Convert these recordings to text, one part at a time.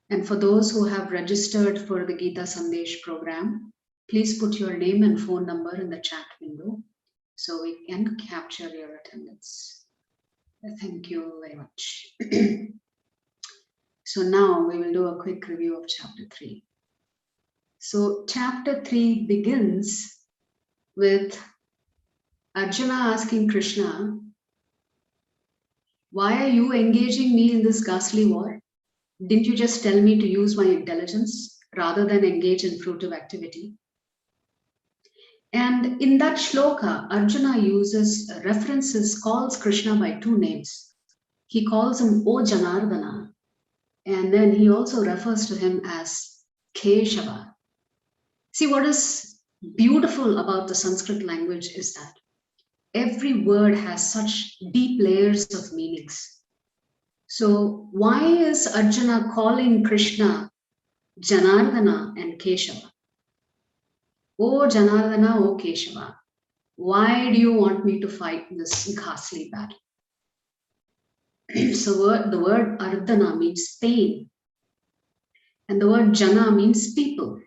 And for those who have registered for the Gita Sandesh program, please put your name and phone number in the chat window so we can capture your attendance. Thank you very much. So now we will do a quick review of Chapter 3. So Chapter 3 begins with Arjuna asking Krishna, why are you engaging me in this ghastly war? Didn't you just tell me to use my intelligence rather than engage in fruitive activity? And in that shloka, Arjuna uses references, calls Krishna by two names. He calls him O Janardana, and then he also refers to him as Keshava. See, what is beautiful about the Sanskrit language is that every word has such deep layers of meanings. So why is Arjuna calling Krishna Janardana and Keshava? O Janardana, O Keshava, why do you want me to fight this ghastly battle? So the word Ardhana means pain, and the word Jana means people.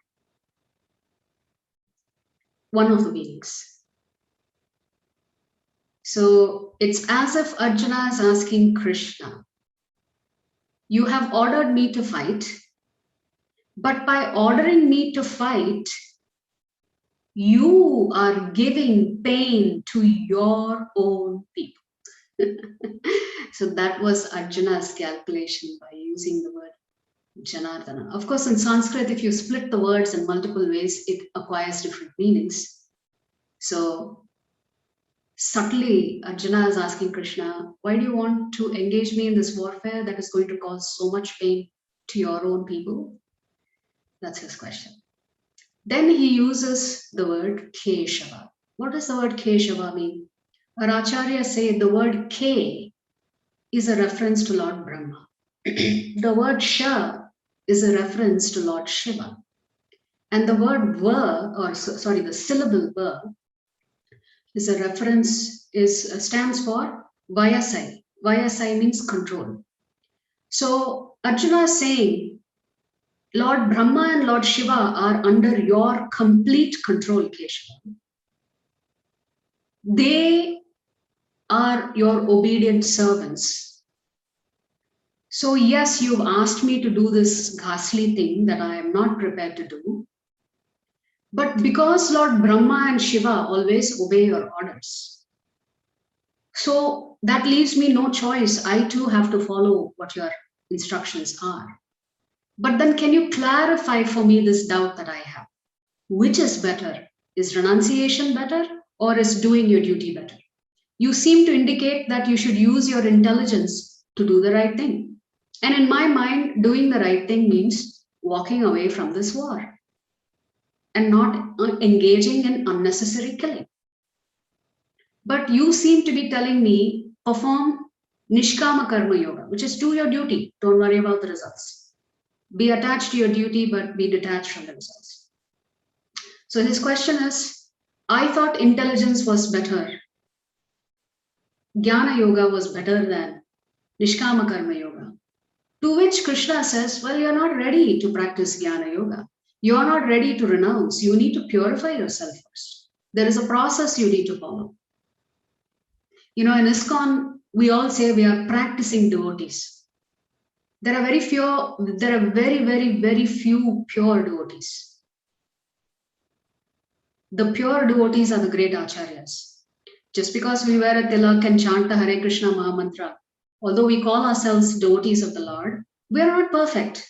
One of the meanings. So it's as if Arjuna is asking Krishna, you have ordered me to fight, but by ordering me to fight, you are giving pain to your own people. So that was Arjuna's calculation by using the word Janardana. Of course, in Sanskrit, if you split the words in multiple ways, it acquires different meanings. So subtly, Arjuna is asking Krishna, why do you want to engage me in this warfare that is going to cause so much pain to your own people? That's his question. Then he uses the word Keshava. What does the word Keshava mean? Our acharyas say the word K is a reference to Lord Brahma. The word Sha is a reference to Lord Shiva. And the word Va, or sorry, the syllable Va, is a reference, stands for Vayasai. Vayasai means control. So Arjuna is saying, Lord Brahma and Lord Shiva are under your complete control, Keshava. They are your obedient servants. So yes, you've asked me to do this ghastly thing that I am not prepared to do. But because Lord Brahma and Shiva always obey your orders, so that leaves me no choice. I too have to follow what your instructions are. But then can you clarify for me this doubt that I have? Which is better? Is renunciation better or is doing your duty better? You seem to indicate that you should use your intelligence to do the right thing. And in my mind, doing the right thing means walking away from this war and not engaging in unnecessary killing. But you seem to be telling me, perform Nishkama Karma Yoga, which is do your duty. Don't worry about the results. Be attached to your duty, but be detached from the results. So his question is, I thought intelligence was better. Jnana Yoga was better than Nishkama Karma Yoga. To which Krishna says, well, you're not ready to practice Jnana Yoga. You're not ready to renounce. You need to purify yourself first. There is a process you need to follow. You know, in ISKCON, we all say we are practicing devotees. There are very, very few pure devotees. The pure devotees are the great acharyas. Just because we wear a tilak and chant the Hare Krishna Maha Mantra, although we call ourselves devotees of the Lord, we are not perfect.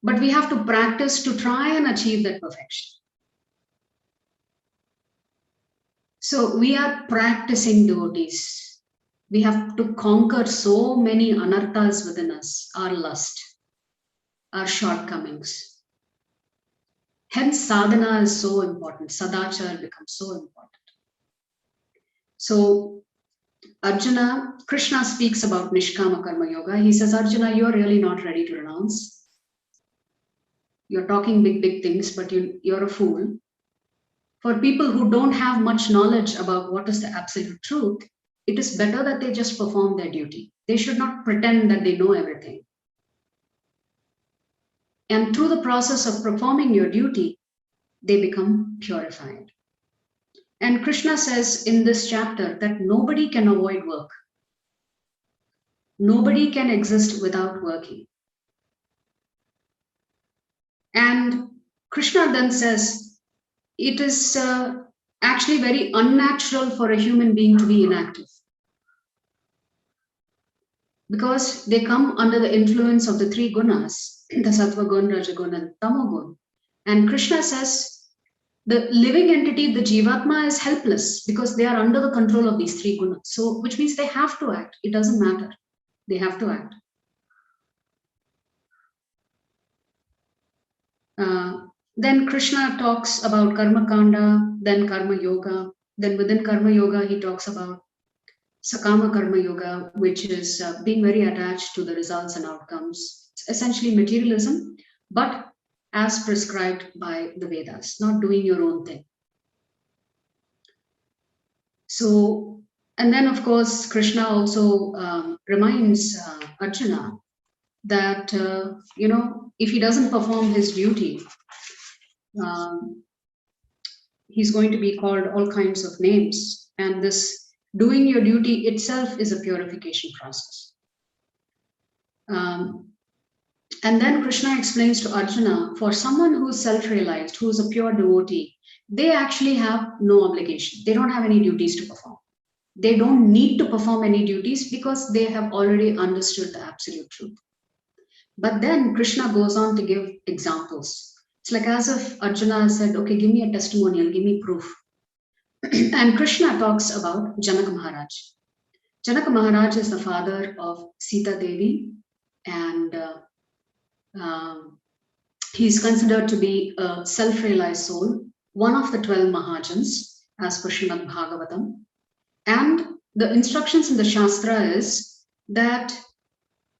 But we have to practice to try and achieve that perfection. So we are practicing devotees. We have to conquer so many anarthas within us, our lust, our shortcomings. Hence, sadhana is so important. Sadachar becomes so important. So Arjuna, Krishna speaks about Nishkama Karma Yoga. He says, Arjuna, you're really not ready to renounce. You're talking big things, but you're a fool. For people who don't have much knowledge about what is the absolute truth, it is better that they just perform their duty. They should not pretend that they know everything. And through the process of performing your duty, they become purified. And Krishna says in this chapter that nobody can avoid work. Nobody can exist without working. And Krishna then says it is actually very unnatural for a human being to be inactive, because they come under the influence of the three gunas, the sattva gun, rajagun, and tamagun. And Krishna says the living entity, the jivatma, is helpless because they are under the control of these three gunas. So, which means they have to act. It doesn't matter. They have to act. Then Krishna talks about karma kanda, then karma yoga. Then within karma yoga, he talks about sakama karma yoga, which is being very attached to the results and outcomes. It's essentially materialism, but as prescribed by the Vedas, not doing your own thing. So, and then of course, Krishna also reminds Arjuna that, if he doesn't perform his duty, he's going to be called all kinds of names. And this doing your duty itself is a purification process. And then Krishna explains to Arjuna, for someone who is self-realized, who is a pure devotee, they actually have no obligation. They don't have any duties to perform. They don't need to perform any duties because they have already understood the absolute truth. But then Krishna goes on to give examples. It's like as if Arjuna said, okay, give me a testimonial, give me proof. And Krishna talks about Janaka Maharaj. Janaka Maharaj is the father of Sita Devi, and he's considered to be a self-realized soul, one of the 12 Mahajans, as per Srimad Bhagavatam. And the instructions in the Shastra is that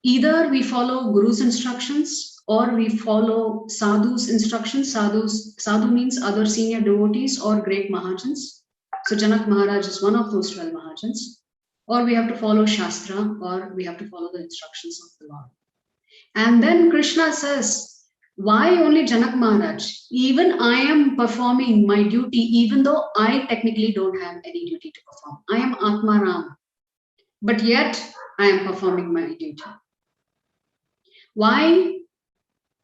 either we follow Guru's instructions or we follow Sadhu's instructions. Sadhu means other senior devotees or great Mahajans. So Janak Maharaj is one of those 12 Mahajans. Or we have to follow Shastra, or we have to follow the instructions of the Lord. And then Krishna says, why only Janak Maharaj? Even I am performing my duty, even though I technically don't have any duty to perform. I am Atmaram, but yet I am performing my duty. Why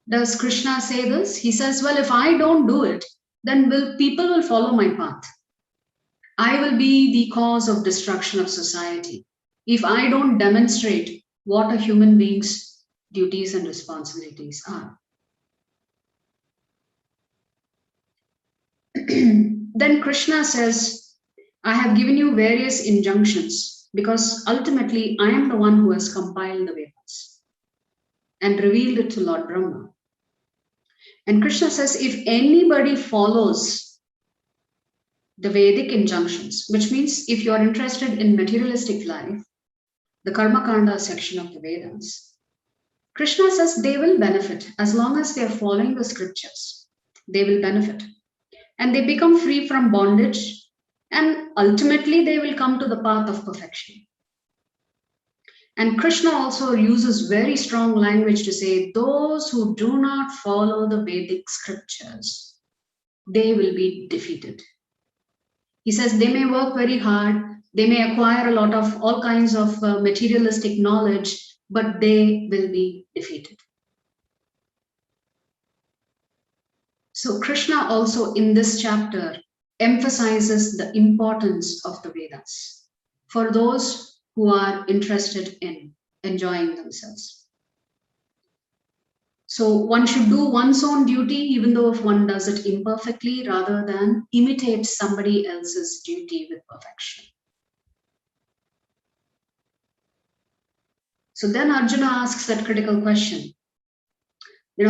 does Krishna say this? He says, well, if I don't do it, then people will follow my path. I will be the cause of destruction of society if I don't demonstrate what a human being's duties and responsibilities are. Then Krishna says, I have given you various injunctions because ultimately I am the one who has compiled the Vedas and revealed it to Lord Brahma. And Krishna says, if anybody follows the Vedic injunctions, which means if you are interested in materialistic life, the Karma Kanda section of the Vedas, Krishna says they will benefit as long as they are following the scriptures. They will benefit. And they become free from bondage, and ultimately they will come to the path of perfection. And Krishna also uses very strong language to say, those who do not follow the Vedic scriptures, they will be defeated. He says they may work very hard, they may acquire a lot of all kinds of materialistic knowledge, but they will be defeated. So Krishna also in this chapter emphasizes the importance of the Vedas for those who are interested in enjoying themselves. So one should do one's own duty, even though if one does it imperfectly, rather than imitate somebody else's duty with perfection. So then Arjuna asks that critical question.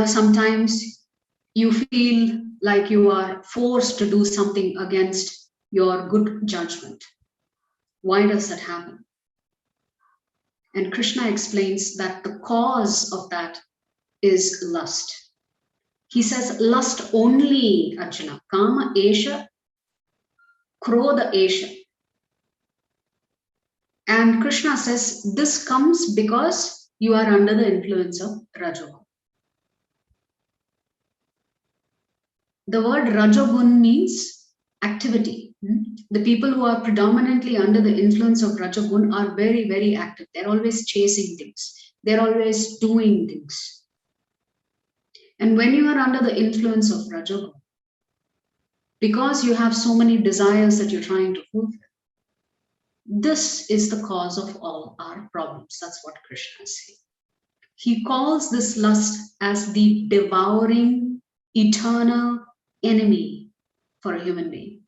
Sometimes you feel like you are forced to do something against your good judgment. Why does that happen? And Krishna explains that the cause of that is lust. He says lust only, Arjuna. Kama esha, krodha esha. And Krishna says this comes because you are under the influence of Rajogun. The word Rajogun means activity. The people who are predominantly under the influence of Rajogun are very, very active. They're always chasing things. They're always doing things. And when you are under the influence of Rajogun, because you have so many desires that you're trying to fulfill, this is the cause of all our problems. That's what Krishna is saying. He calls this lust as the devouring, eternal enemy for a human being.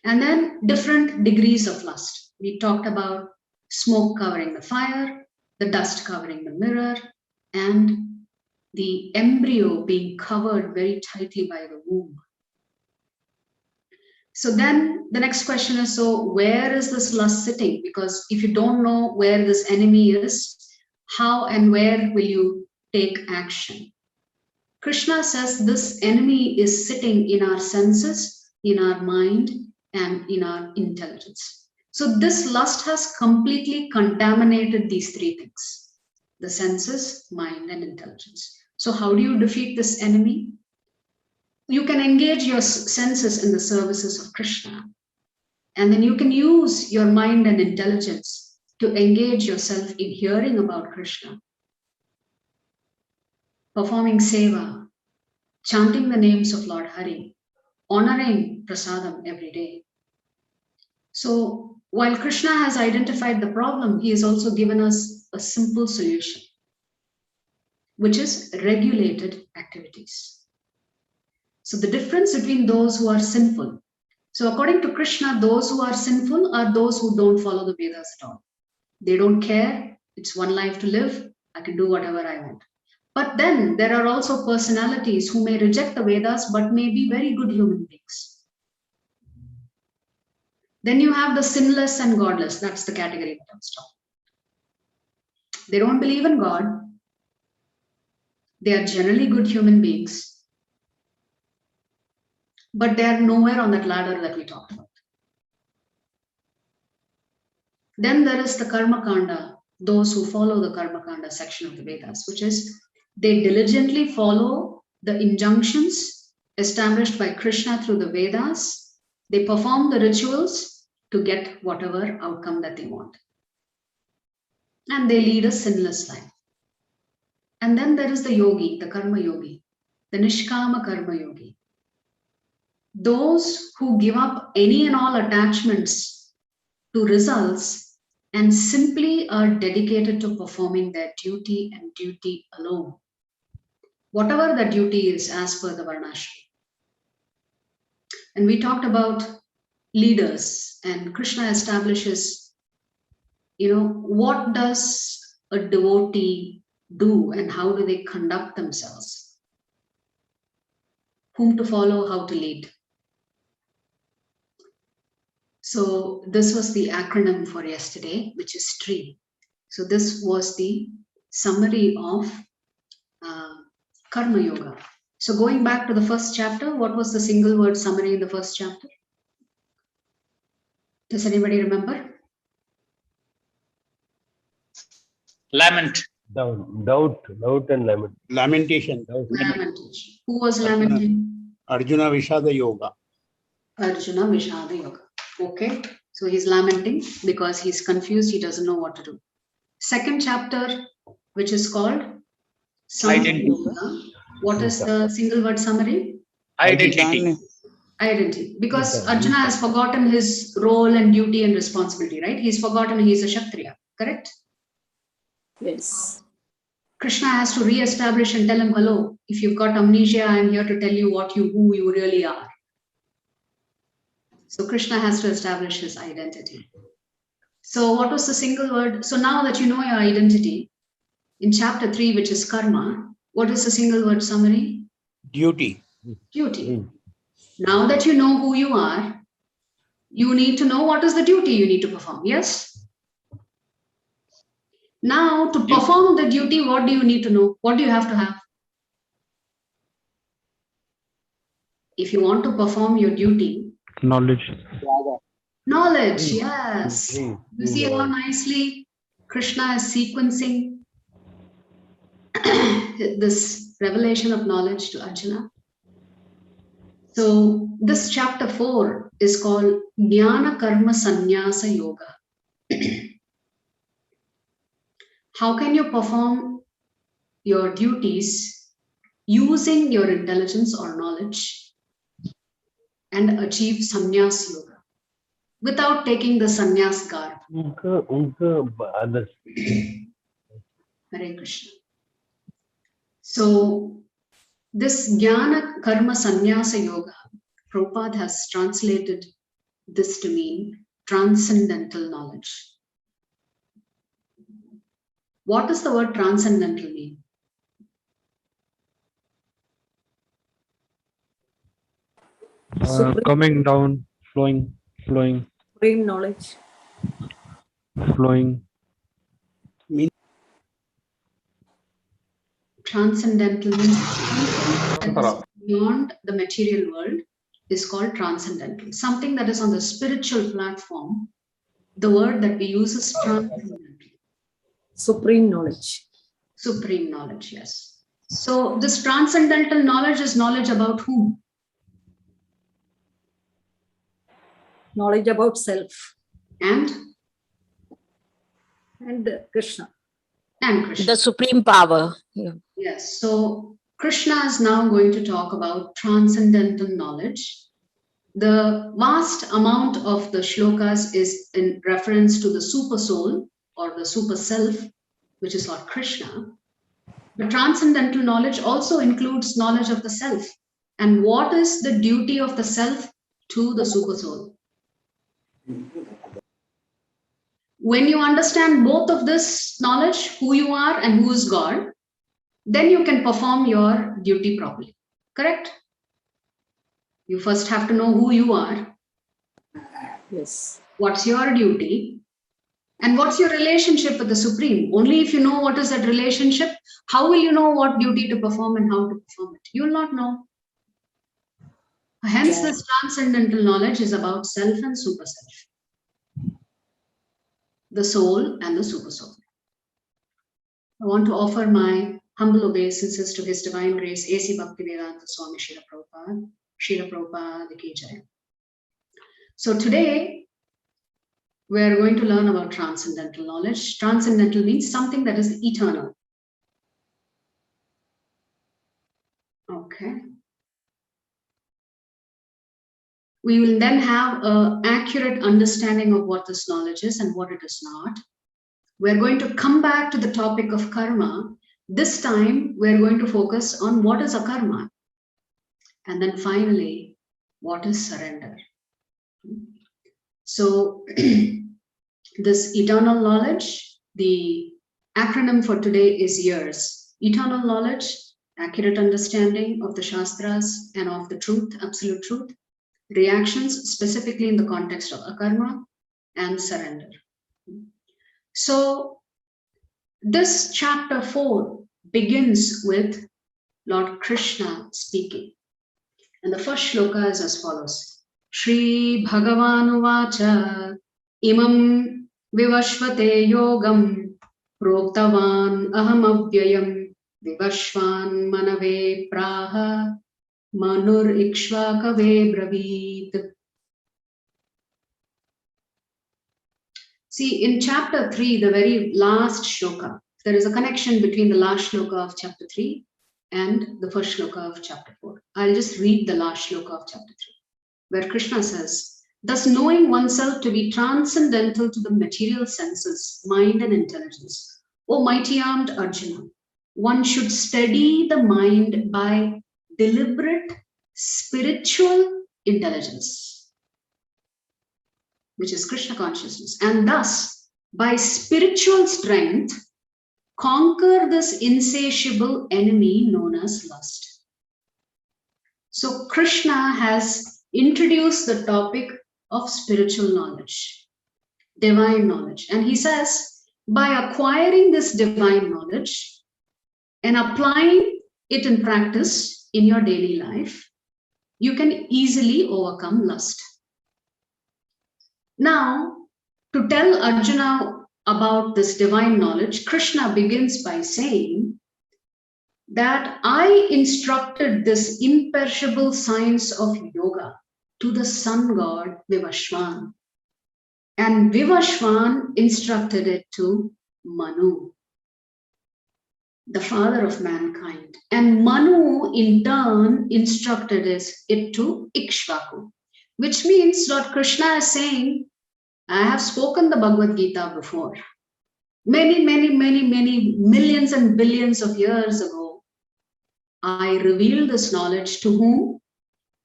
And then different degrees of lust. We talked about smoke covering the fire, the dust covering the mirror, and the embryo being covered very tightly by the womb. So then the next question is, so where is this lust sitting? Because if you don't know where this enemy is, how and where will you take action? Krishna says this enemy is sitting in our senses, in our mind, and in our intelligence. So this lust has completely contaminated these three things: the senses, mind, and intelligence. So how do you defeat this enemy? You can engage your senses in the services of Krishna, and then you can use your mind and intelligence to engage yourself in hearing about Krishna, performing seva, chanting the names of Lord Hari, honoring prasadam every day. So while Krishna has identified the problem, he has also given us a simple solution, which is regulated activities. So the difference between those who are sinful. So according to Krishna, those who are sinful are those who don't follow the Vedas at all. They don't care. It's one life to live. I can do whatever I want. But then there are also personalities who may reject the Vedas but may be very good human beings. Then you have the sinless and godless. That's the category that I was talking. They don't believe in God. They are generally good human beings, but they are nowhere on that ladder that we talked about. Then there is the Karma Kanda, those who follow the Karma Kanda section of the Vedas, which is they diligently follow the injunctions established by Krishna through the Vedas. They perform the rituals to get whatever outcome that they want. And they lead a sinless life. And then there is the yogi, the karma yogi, the Nishkama karma yogi. Those who give up any and all attachments to results and simply are dedicated to performing their duty and duty alone. Whatever the duty is as per the Varnashram. And we talked about leaders, and Krishna establishes, what does a devotee do and how do they conduct themselves? Whom to follow, how to lead. So this was the acronym for yesterday, which is TREE. So this was the summary of Karma Yoga. So going back to the first chapter, what was the single word summary in the first chapter? Does anybody remember? Lament. Doubt and lament. Lamentation. Lamentation. Who was lamenting? Arjuna Vishada Yoga. Arjuna Vishada Yoga. Okay. So he's lamenting because he's confused. He doesn't know what to do. Second chapter, which is called Identity. Yoga. What is the single word summary? Identity. Identity. Because Arjuna has forgotten his role and duty and responsibility, right? He's forgotten he's a Kshatriya, correct? Yes. Krishna has to re-establish and tell him, hello, if you've got amnesia, I'm here to tell you who you really are. So Krishna has to establish his identity. So what was the single word? So now that you know your identity, in chapter 3, which is karma, what is the single word summary? Duty. Duty. Now that you know who you are, you need to know what is the duty you need to perform. Yes? Now, to perform the duty, what do you need to know? What do you have to have? If you want to perform your duty, Knowledge. Knowledge, Three. yes. Three. You Three see how knowledge. nicely Krishna is sequencing this revelation of knowledge to Arjuna. So this chapter 4 is called Jnana Karma Sannyasa Yoga. How can you perform your duties using your intelligence or knowledge and achieve sannyas yoga without taking the sannyas garb? उनका others. Hare Krishna. So this Jnana Karma Sannyasa Yoga, Prabhupada has translated this to mean transcendental knowledge. What does the word transcendental mean? Coming down, flowing. Supreme knowledge. Transcendental means something that is beyond the material world is called transcendental. Something that is on the spiritual platform, the word that we use is transcendental. Supreme knowledge. Supreme knowledge, yes. So this transcendental knowledge is knowledge about whom? Knowledge about self. And Krishna. and Krishna. The supreme power. Yeah. Yes. So Krishna is now going to talk about transcendental knowledge. The vast amount of the shlokas is in reference to the super soul or the super self, which is Lord Krishna. The transcendental knowledge also includes knowledge of the self. And what is the duty of the self to the super soul? When you understand both of this knowledge, who you are and who is God, then you can perform your duty properly. Correct? You first have to know who you are. Yes. What's your duty? And what's your relationship with the Supreme? Only if you know what is that relationship, how will you know what duty to perform and how to perform it? You will not know. Hence, this transcendental knowledge is about self and super self, the soul and the super soul. I want to offer my humble obeisances to His Divine Grace, A.C. Bhaktivedanta Swami Srila Prabhupada. Srila Prabhupada Ki Jai. So today, we are going to learn about transcendental knowledge. Transcendental means something that is eternal. Okay. We will then have an accurate understanding of what this knowledge is and what it is not. We're going to come back to the topic of karma. This time, we're going to focus on what is a karma. And then finally, what is surrender? So, this eternal knowledge, the acronym for today is years. Eternal knowledge, accurate understanding of the Shastras and of the truth, absolute truth. Reactions, specifically in the context of akarma, and surrender. So, this chapter 4 begins with Lord Krishna speaking. And the first shloka is as follows. Shri Bhagavan Vacha Imam Vivashvate Yogam Proktavan Aham Avyayam Vivashvan Manave Praha Manur Ikshvakave Bravit. See, in chapter 3, the very last shloka, there is a connection between the last shloka of chapter 3 and the first shloka of chapter 4. I'll just read the last shloka of chapter 3, where Krishna says, thus knowing oneself to be transcendental to the material senses, mind and intelligence, O mighty armed Arjuna, one should steady the mind by deliberate spiritual intelligence, which is Krishna consciousness, and thus by spiritual strength conquer this insatiable enemy known as lust. So Krishna has introduced the topic of spiritual knowledge, divine knowledge, and he says by acquiring this divine knowledge and applying it in practice in your daily life, you can easily overcome lust. Now, to tell Arjuna about this divine knowledge, Krishna begins by saying that I instructed this imperishable science of yoga to the sun god Vivashwan, and Vivashwan instructed it to Manu, the father of mankind, and Manu in turn instructed it to Ikshvaku, which means Lord Krishna is saying, I have spoken the Bhagavad Gita before. Many millions and billions of years ago, I revealed this knowledge to whom?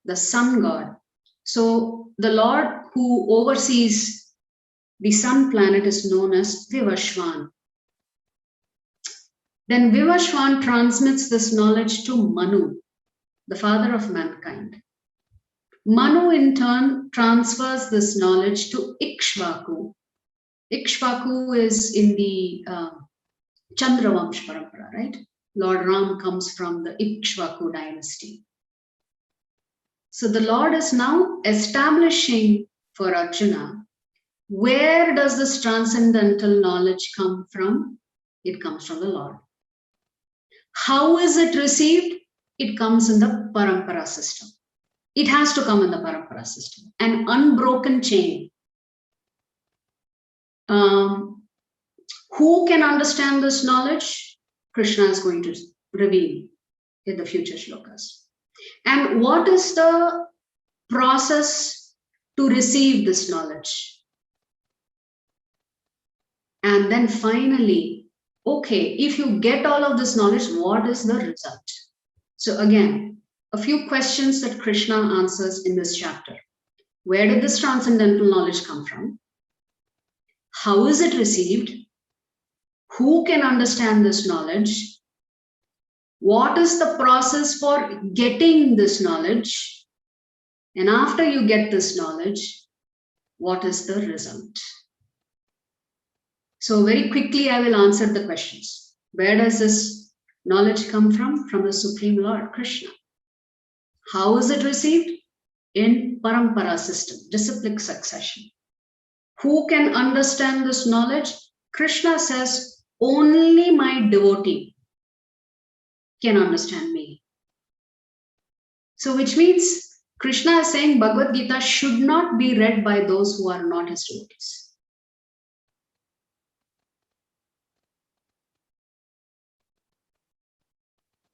The sun god. So the Lord who oversees the sun planet is known as Vivashwan. Then Vivashwan transmits this knowledge to Manu, the father of mankind. Manu in turn transfers this knowledge to Ikshvaku. Ikshvaku is in the Chandravamsh Parampara, right? Lord Ram comes from the Ikshvaku dynasty. So the Lord is now establishing for Arjuna, where does this transcendental knowledge come from? It comes from the Lord. How is it received? It comes in the Parampara system. It has to come in the Parampara system, an unbroken chain. Who can understand this knowledge? Krishna is going to reveal in the future shlokas. And what is the process to receive this knowledge? And then finally, okay, if you get all of this knowledge, what is the result? So again, a few questions that Krishna answers in this chapter. Where did this transcendental knowledge come from? How is it received? Who can understand this knowledge? What is the process for getting this knowledge? And after you get this knowledge, what is the result? So very quickly, I will answer the questions. Where does this knowledge come from? From the Supreme Lord, Krishna. How is it received? In Parampara system, disciplic succession. Who can understand this knowledge? Krishna says, only my devotee can understand me. So which means Krishna is saying Bhagavad Gita should not be read by those who are not his devotees.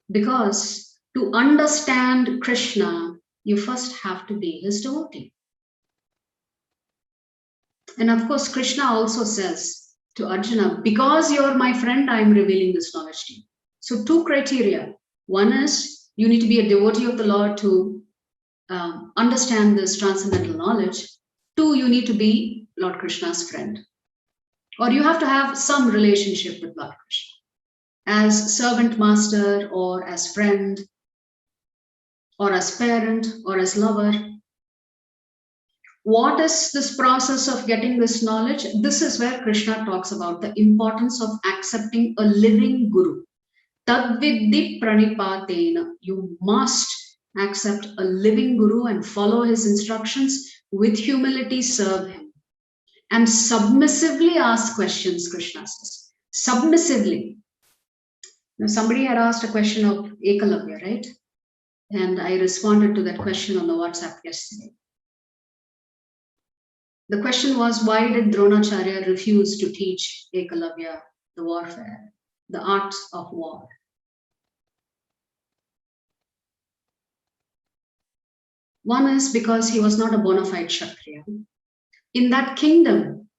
Because to understand Krishna, you first have to be his devotee. And of course, Krishna also says to Arjuna, because you're my friend, I'm revealing this knowledge to you. So two criteria. One is you need to be a devotee of the Lord to understand this transcendental knowledge. Two, you need to be Lord Krishna's friend. Or you have to have some relationship with Lord Krishna. As servant master, or as friend, or as parent, or as lover. What is this process of getting this knowledge? This is where Krishna talks about the importance of accepting a living guru. Tadviddi pranipatena. You must accept a living guru and follow his instructions. With humility, serve him. And submissively ask questions, Krishna says. Submissively. Now, somebody had asked a question of Ekalavya, right? And I responded to that question on the WhatsApp yesterday. The question was, why did Dronacharya refuse to teach Ekalavya the warfare, the art of war? One is because he was not a bona fide Kshatriya. In that kingdom,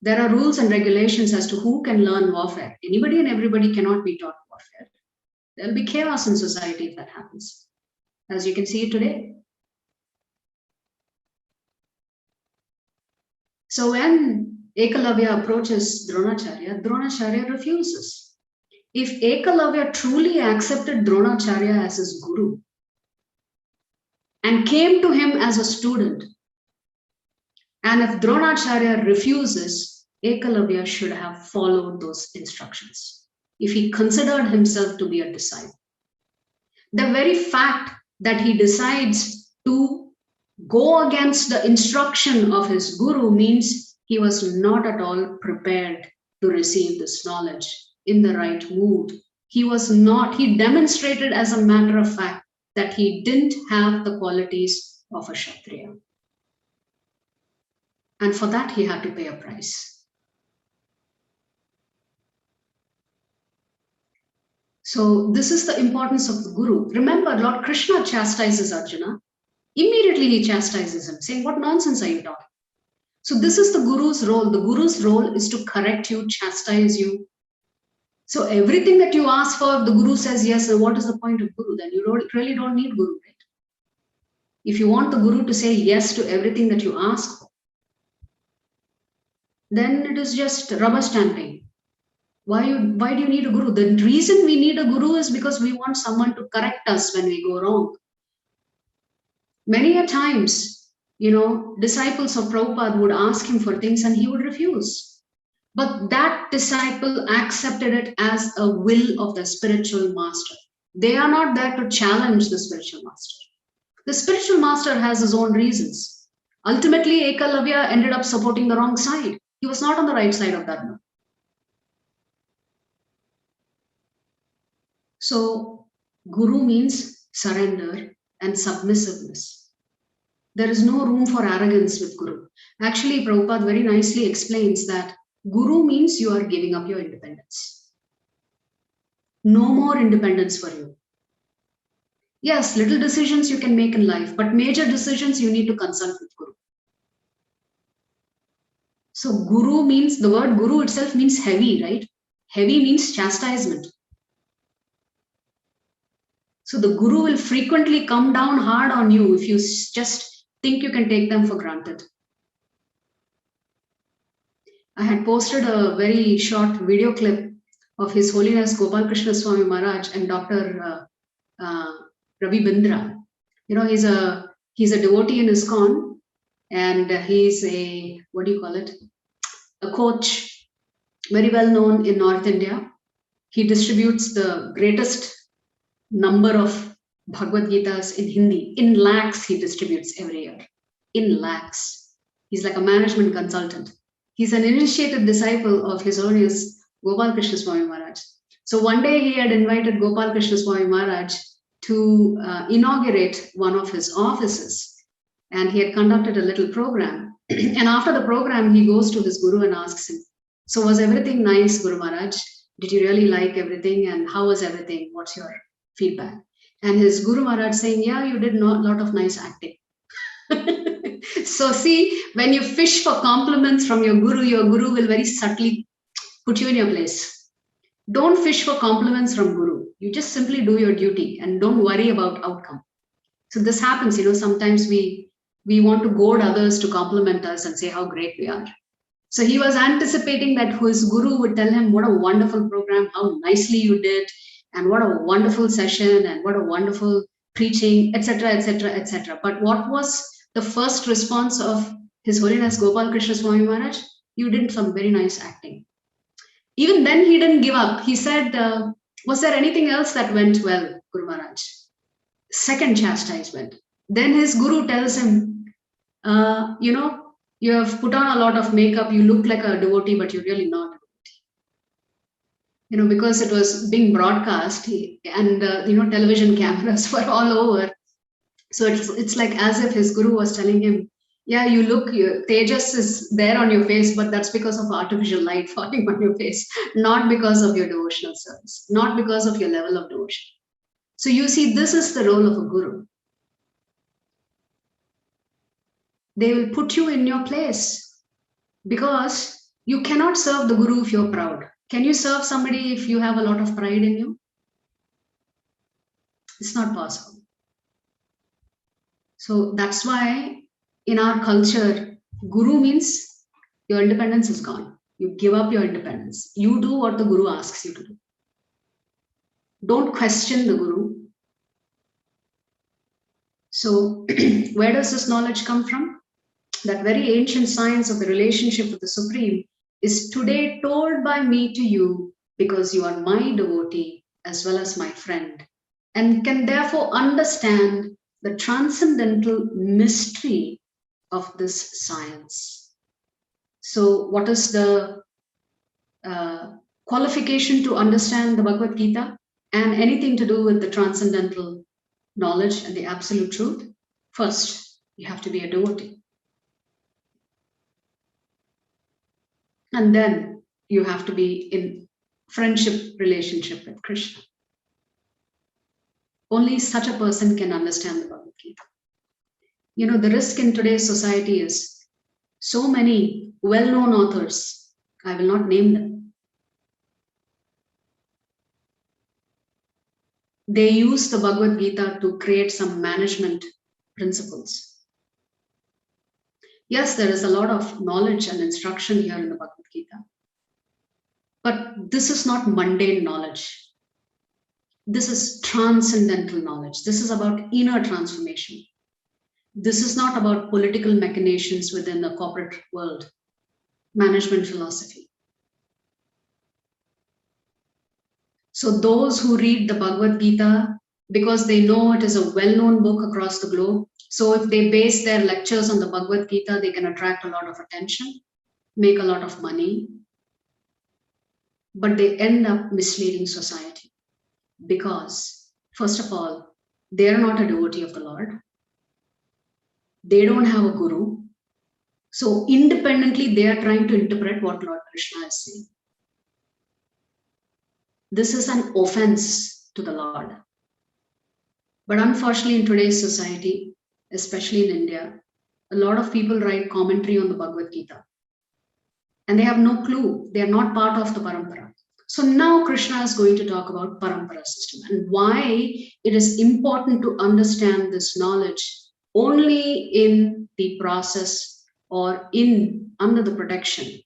there are rules and regulations as to who can learn warfare. Anybody and everybody cannot be taught warfare. There will be chaos in society if that happens, as you can see today. So when Ekalavya approaches Dronacharya, Dronacharya refuses. If Ekalavya truly accepted Dronacharya as his guru and came to him as a student, and if Dronacharya refuses, Ekalavya should have followed those instructions if he considered himself to be a disciple. The very fact that he decides to go against the instruction of his guru means he was not at all prepared to receive this knowledge in the right mood. He was not, he demonstrated as a matter of fact that he didn't have the qualities of a Kshatriya. And for that, he had to pay a price. So this is the importance of the guru. Remember, Lord Krishna chastises Arjuna. Immediately he chastises him, saying, what nonsense are you talking? So this is the guru's role. The guru's role is to correct you, chastise you. So everything that you ask for, the guru says yes. So what is the point of guru? Then you really don't need guru, right? If you want the guru to say yes to everything that you ask for, then it is just rubber stamping. Why do you need a guru? The reason we need a guru is because we want someone to correct us when we go wrong. Many a times, disciples of Prabhupada would ask him for things and he would refuse. But that disciple accepted it as a will of the spiritual master. They are not there to challenge the spiritual master. The spiritual master has his own reasons. Ultimately, Ekalavya ended up supporting the wrong side. He was not on the right side of Dharma. So, guru means surrender and submissiveness. There is no room for arrogance with guru. Actually, Prabhupada very nicely explains that guru means you are giving up your independence. No more independence for you. Yes, little decisions you can make in life, but major decisions you need to consult with guru. So guru means, the word guru itself means heavy, right? Heavy means chastisement. So the guru will frequently come down hard on you if you just think you can take them for granted. I had posted a very short video clip of His Holiness Gopal Krishna Swami Maharaj and Dr. Ravi Bindra. He's a devotee in ISKCON, and he's a, a coach, very well known in North India. He distributes the greatest number of Bhagavad Gitas in Hindi. In lakhs he distributes every year. In lakhs. He's like a management consultant. He's an initiated disciple of His Holiness Gopal Krishna Swami Maharaj. So one day he had invited Gopal Krishna Swami Maharaj to inaugurate one of his offices. And he had conducted a little program. And after the program, he goes to his guru and asks him, so was everything nice, Guru Maharaj? Did you really like everything? And how was everything? What's your feedback? And his Guru Maharaj saying, yeah, you did a lot of nice acting. So see, when you fish for compliments from your guru will very subtly put you in your place. Don't fish for compliments from guru. You just simply do your duty and don't worry about outcome. So this happens, sometimes we want to goad others to compliment us and say how great we are. So he was anticipating that his guru would tell him, what a wonderful program, how nicely you did, and what a wonderful session, and what a wonderful preaching, etc., etc., etc. But what was the first response of His Holiness Gopal Krishna Swami Maharaj? You did some very nice acting. Even then he didn't give up. He said, was there anything else that went well, Guru Maharaj? Second chastisement. Then his guru tells him, you have put on a lot of makeup, you look like a devotee, but you're really not a devotee. Because it was being broadcast and, television cameras were all over. So it's like as if his guru was telling him, yeah, you look, Tejas is there on your face, but that's because of artificial light falling on your face, not because of your devotional service, not because of your level of devotion. So you see, this is the role of a guru. They will put you in your place because you cannot serve the guru if you're proud. Can you serve somebody if you have a lot of pride in you? It's not possible. So that's why in our culture, guru means your independence is gone. You give up your independence. You do what the guru asks you to do. Don't question the guru. So where does this knowledge come from? That very ancient science of the relationship with the Supreme is today told by me to you because you are my devotee as well as my friend, and can therefore understand the transcendental mystery of this science. So what is the qualification to understand the Bhagavad Gita and anything to do with the transcendental knowledge and the absolute truth? First, you have to be a devotee. And then you have to be in friendship relationship with Krishna. Only such a person can understand the Bhagavad Gita. You know, the risk in today's society is so many well-known authors, I will not name them, they use the Bhagavad Gita to create some management principles. Yes, there is a lot of knowledge and instruction here in the Bhagavad Gita, but this is not mundane knowledge. This is transcendental knowledge. This is about inner transformation. This is not about political machinations within the corporate world, management philosophy. So those who read the Bhagavad Gita, because they know it is a well-known book across the globe, so if they base their lectures on the Bhagavad Gita, they can attract a lot of attention, make a lot of money, but they end up misleading society because, first of all, they are not a devotee of the Lord. They don't have a guru. So independently, they are trying to interpret what Lord Krishna is saying. This is an offense to the Lord. But unfortunately, in today's society, especially in India, a lot of people write commentary on the Bhagavad Gita. And they have no clue. They are not part of the Parampara. So now Krishna is going to talk about Parampara system and why it is important to understand this knowledge only in the process or under the protection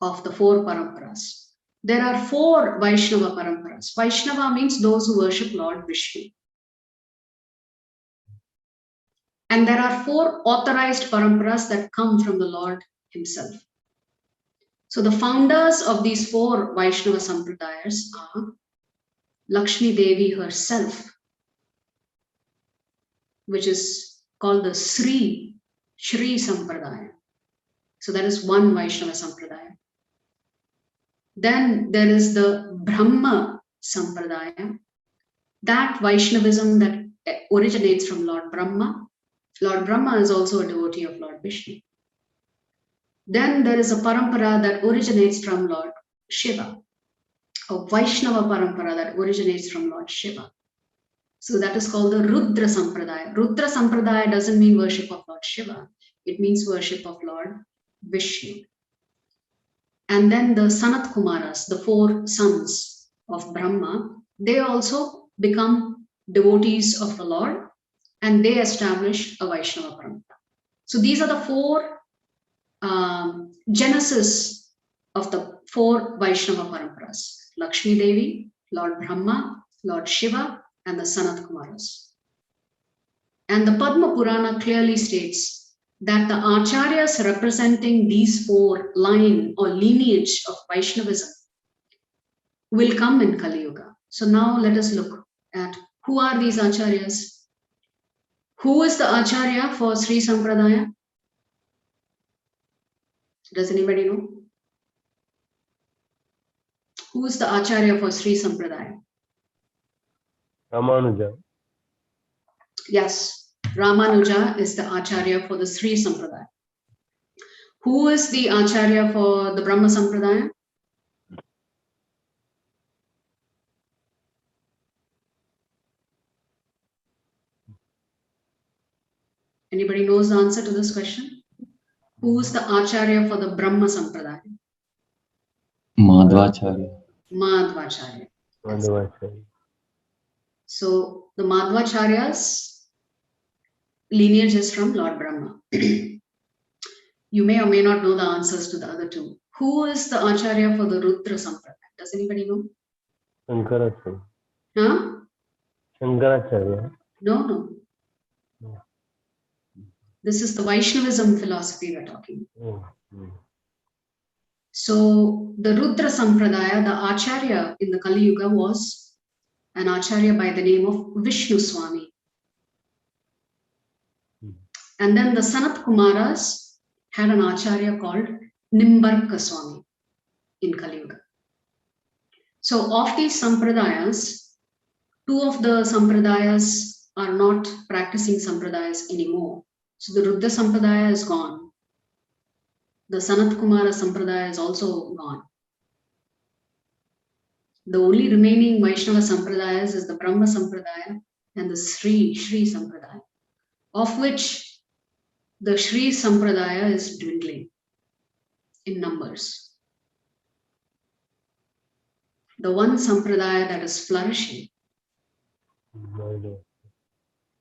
of the 4 Paramparas. There are 4 Vaishnava Paramparas. Vaishnava means those who worship Lord Vishnu. And there are 4 authorized Paramparas that come from the Lord himself. So the founders of these 4 Vaishnava Sampradayas are Lakshmi Devi herself, which is called the Shri Sampradaya. So that is one Vaishnava Sampradaya. Then there is the Brahma Sampradaya, that Vaishnavism that originates from Lord Brahma. Lord Brahma is also a devotee of Lord Vishnu. Then there is a Parampara that originates from Lord Shiva, a Vaishnava Parampara that originates from Lord Shiva. So that is called the Rudra Sampradaya. Rudra Sampradaya doesn't mean worship of Lord Shiva. It means worship of Lord Vishnu. And then the Sanat Kumaras, the 4 sons of Brahma, they also become devotees of the Lord and they establish a Vaishnava Parampara. So these are the 4 genesis of the 4 Vaishnava Paramparas. Lakshmi Devi, Lord Brahma, Lord Shiva, and the Sanat Kumaras. And the Padma Purana clearly states that the acharyas representing these 4 line or lineage of Vaishnavism will come in Kali Yuga. So now let us look at who are these acharyas. Who is the acharya for Sri Sampradaya? Does anybody know? Who is the acharya for Sri Sampradaya? Ramanuja. Yes, Ramanuja is the acharya for the Sri Sampradaya. Who is the acharya for the Brahma Sampradaya? Anybody knows the answer to this question? Who is the acharya for the Brahma Sampradaya? Madhvacharya. Madhvacharya. Madhvacharya. So the Madhvacharya's lineage is from Lord Brahma. You may or may not know the answers to the other 2. Who is the acharya for the Rudra Sampradaya? Does anybody know? Shankaracharya. Huh? Shankaracharya. No. This is the Vaishnavism philosophy we're talking about. So the Rudra Sampradaya, the acharya in the Kali Yuga was an acharya by the name of Vishnu Swami. And then the Sanat Kumaras had an acharya called Nimbarka Swami in Kali Yuga. So of these sampradayas, two of the sampradayas are not practicing sampradayas anymore. So the Ruddra Sampradaya is gone. The Sanat Kumara Sampradaya is also gone. The only remaining Vaishnava Sampradayas is the Brahma Sampradaya and the Sri Sampradaya, of which the Sri Sampradaya is dwindling in numbers. The one Sampradaya that is flourishing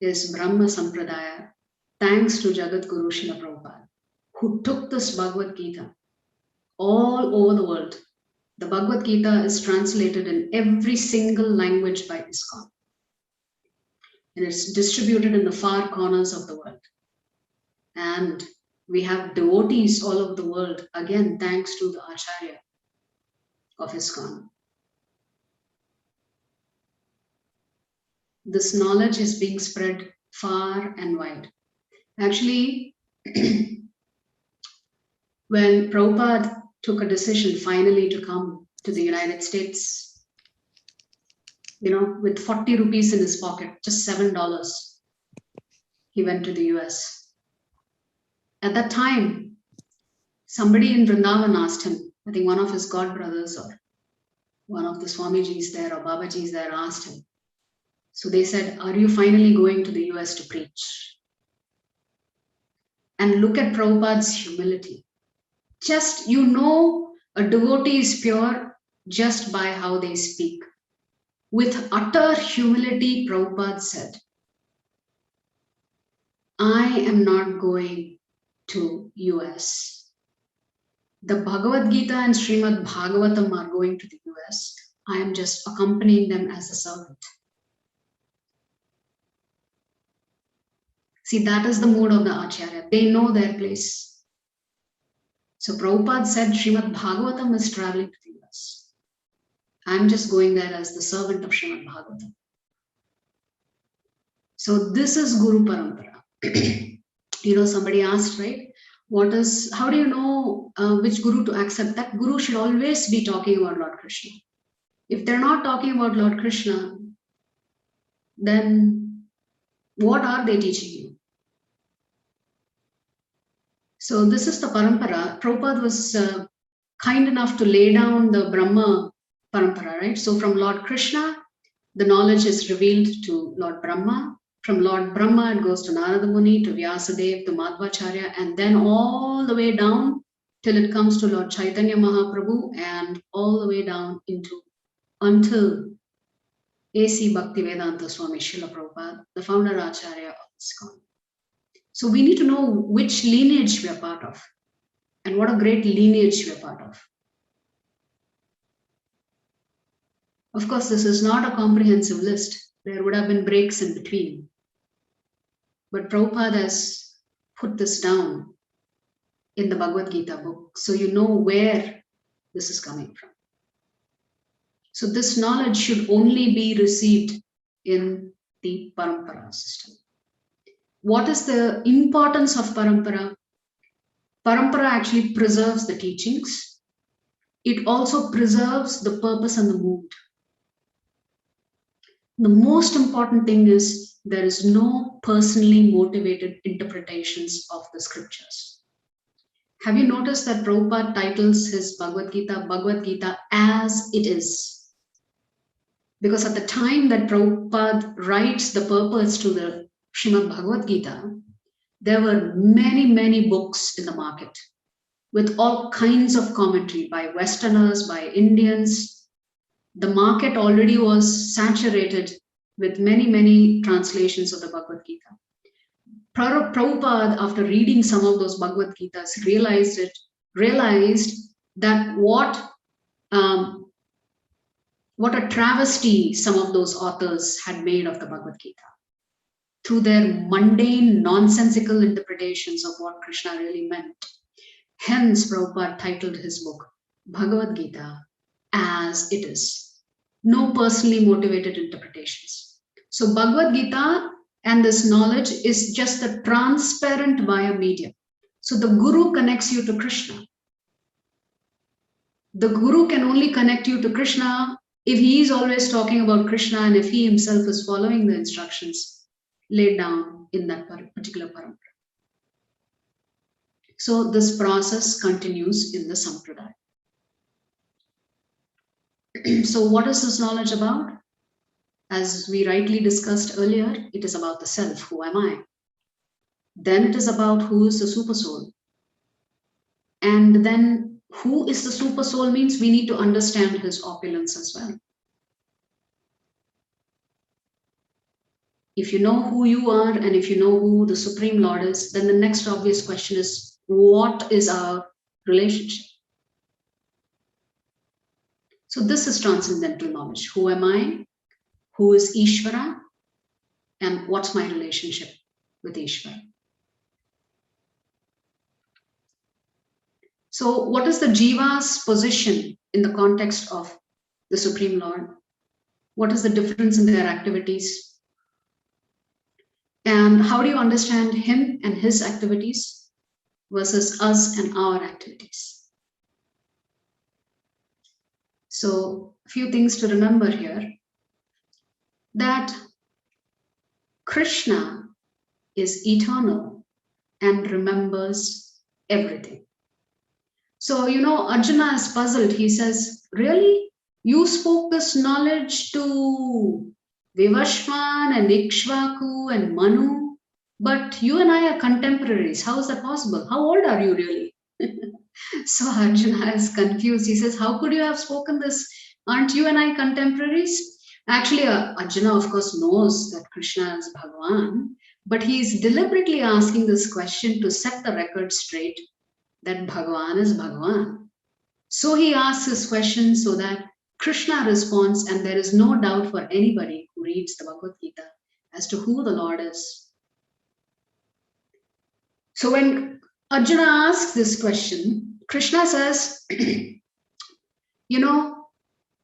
is Brahma Sampradaya, thanks to Jagat Guru Srila Prabhupada, who took this Bhagavad Gita all over the world. The Bhagavad Gita is translated in every single language by ISKCON. And it's distributed in the far corners of the world. And we have devotees all over the world, again, thanks to the Acharya of ISKCON. This knowledge is being spread far and wide. Actually, when Prabhupada took a decision finally to come to the United States, with 40 rupees in his pocket, just $7, he went to the US. At that time, somebody in Vrindavan asked him, I think one of his god brothers or one of the Swamijis there or Babajis there asked him. So they said, are you finally going to the US to preach? And look at Prabhupada's humility. Just, a devotee is pure just by how they speak. With utter humility, Prabhupada said, I am not going to US. The Bhagavad Gita and Srimad Bhagavatam are going to the US. I am just accompanying them as a servant. See, that is the mood of the Acharya. They know their place. So Prabhupada said Srimad Bhagavatam is traveling to the US. I'm just going there as the servant of Srimad Bhagavatam. So this is Guru Parampara. Somebody asked, right? How do you know which Guru to accept? That Guru should always be talking about Lord Krishna. If they're not talking about Lord Krishna, then what are they teaching you? So this is the Parampara. Prabhupada was kind enough to lay down the Brahma Parampara, right? So from Lord Krishna, the knowledge is revealed to Lord Brahma. From Lord Brahma, it goes to Narada Muni, to Vyasadeva, to Madhvacharya, and then all the way down till it comes to Lord Chaitanya Mahaprabhu and all the way down until A.C. Bhaktivedanta Swami Srila Prabhupada, the founder Acharya of ISKCON. So we need to know which lineage we are part of and what a great lineage we are part of. Of course, this is not a comprehensive list. There would have been breaks in between. But Prabhupada has put this down in the Bhagavad Gita book, so you know where this is coming from. So this knowledge should only be received in the Parampara system. What is the importance of Parampara? Parampara actually preserves the teachings. It also preserves the purpose and the mood. The most important thing is there is no personally motivated interpretations of the scriptures. Have you noticed that Prabhupada titles his Bhagavad Gita as it is? Because at the time that Prabhupada writes the purpose to the Srimad Bhagavad Gita, there were many, many books in the market with all kinds of commentary by Westerners, by Indians. The market already was saturated with many, many translations of the Bhagavad Gita. Prabhupada, after reading some of those Bhagavad Gitas, realized that what a travesty some of those authors had made of the Bhagavad Gita through their mundane, nonsensical interpretations of what Krishna really meant. Hence, Prabhupada titled his book Bhagavad Gita as it is. No personally motivated interpretations. So Bhagavad Gita And this knowledge is just the transparent via medium. So the Guru connects you to Krishna. The Guru can only connect you to Krishna if he is always talking about Krishna and if he himself is following the instructions laid down in that particular parampara. So this process continues in the Sampradaya. So what is this knowledge about? As we rightly discussed earlier, it is about the self, who am I? Then it is about who is the super soul. And then who is the super soul means we need to understand his opulence as well. If you know who you are and if you know who the Supreme Lord is, then the next obvious question is, what is our relationship? So this is transcendental knowledge. Who am I? Who is Ishvara? And what's my relationship with Ishvara? So what is the Jiva's position in the context of the Supreme Lord? What is the difference in their activities? And how do you understand him and his activities versus us and our activities? So a few things to remember here, that Krishna is eternal and remembers everything. So, Arjuna is puzzled. He says, really? You spoke this knowledge to Vivashvan and Ikshvaku and Manu, but you and I are contemporaries. How is that possible? How old are you really? So Arjuna is confused. He says, how could you have spoken this? Aren't you and I contemporaries? Actually, Arjuna, of course, knows that Krishna is Bhagavan, but he is deliberately asking this question to set the record straight that Bhagavan is Bhagavan. So he asks this question so that Krishna responds, and there is no doubt for anybody who reads the Bhagavad Gita as to who the Lord is. So when Arjuna asks this question, Krishna says,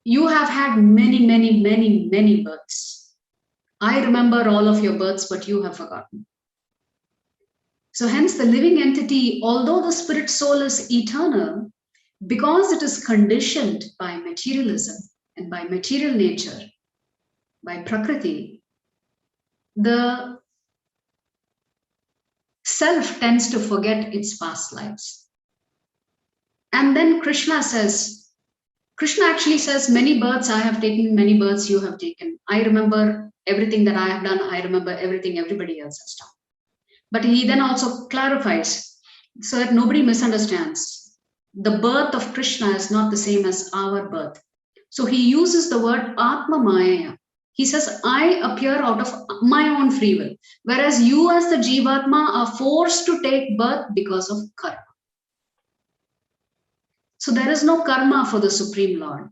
you have had many, many, many, many births. I remember all of your births, but you have forgotten. So hence the living entity, although the spirit soul is eternal, because it is conditioned by materialism and by material nature, by Prakriti, the self tends to forget its past lives. And then Krishna actually says, many births I have taken, many births you have taken. I remember everything that I have done. I remember everything everybody else has done. But he then also clarifies so that nobody misunderstands. The birth of Krishna is not the same as our birth. So he uses the word Atma Maya. He says, I appear out of my own free will. Whereas you as the Jivatma are forced to take birth because of karma. So there is no karma for the Supreme Lord.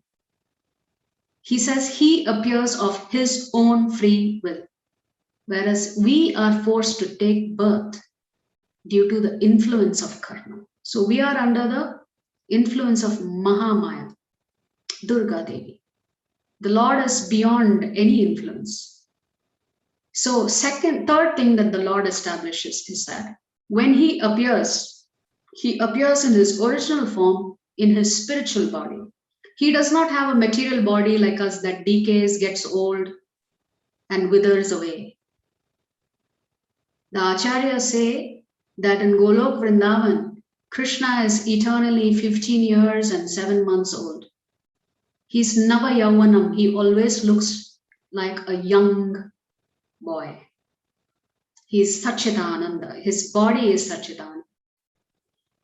He says he appears of his own free will. Whereas we are forced to take birth due to the influence of karma. So we are under the influence of Mahamaya, Durga Devi. The Lord is beyond any influence. So third thing that the Lord establishes is that when he appears in his original form in his spiritual body. He does not have a material body like us that decays, gets old, and withers away. The Acharyas say that in Golok Vrindavan, Krishna is eternally 15 years and 7 months old. He's Nava Yauvanam. He always looks like a young boy. He's Satchidananda. His body is Satchidananda.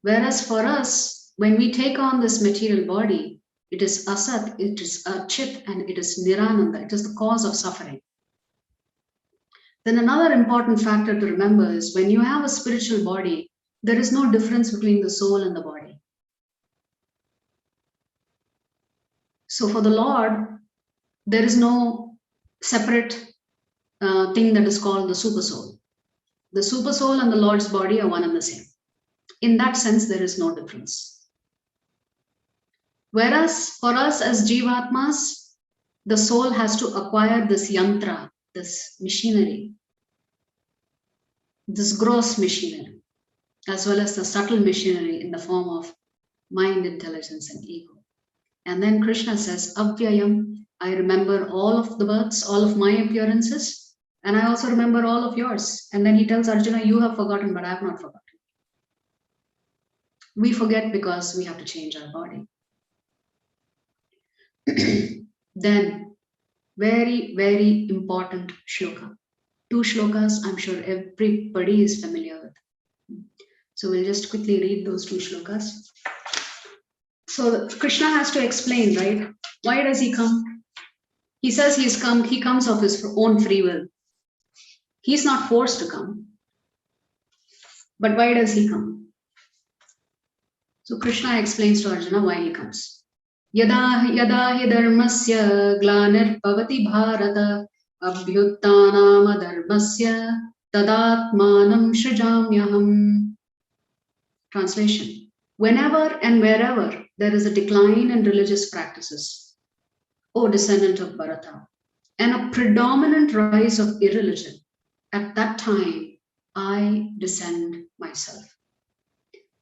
Whereas for us, when we take on this material body, it is Asat, it is Chit, and it is Nirananda. It is the cause of suffering. Then another important factor to remember is when you have a spiritual body, there is no difference between the soul and the body. So for the Lord, there is no separate thing that is called the super soul. The super soul and the Lord's body are one and the same. In that sense, there is no difference. Whereas for us as Jivatmas, the soul has to acquire this yantra, this machinery. this gross machinery, as well as the subtle machinery in the form of mind, intelligence, and ego. And then Krishna says, Avyayam, I remember all of the births, all of my appearances, and I also remember all of yours. And then he tells Arjuna, you have forgotten, but I have not forgotten. We forget because we have to change our body. Then, very, very important shloka. 2 shlokas I'm sure everybody is familiar with. So we'll just quickly read those 2 shlokas. So Krishna has to explain, right? Why does he come? He says he comes of his own free will. He's not forced to come. But why does he come? So Krishna explains to Arjuna why he comes. Yada yada hi dharmasya glanir bhavati bharata abhyuttanam dharmasya tadatmanam srijamyaham. Translation. Whenever and wherever there is a decline in religious practices, O descendant of Bharata, and a predominant rise of irreligion, at that time I descend myself.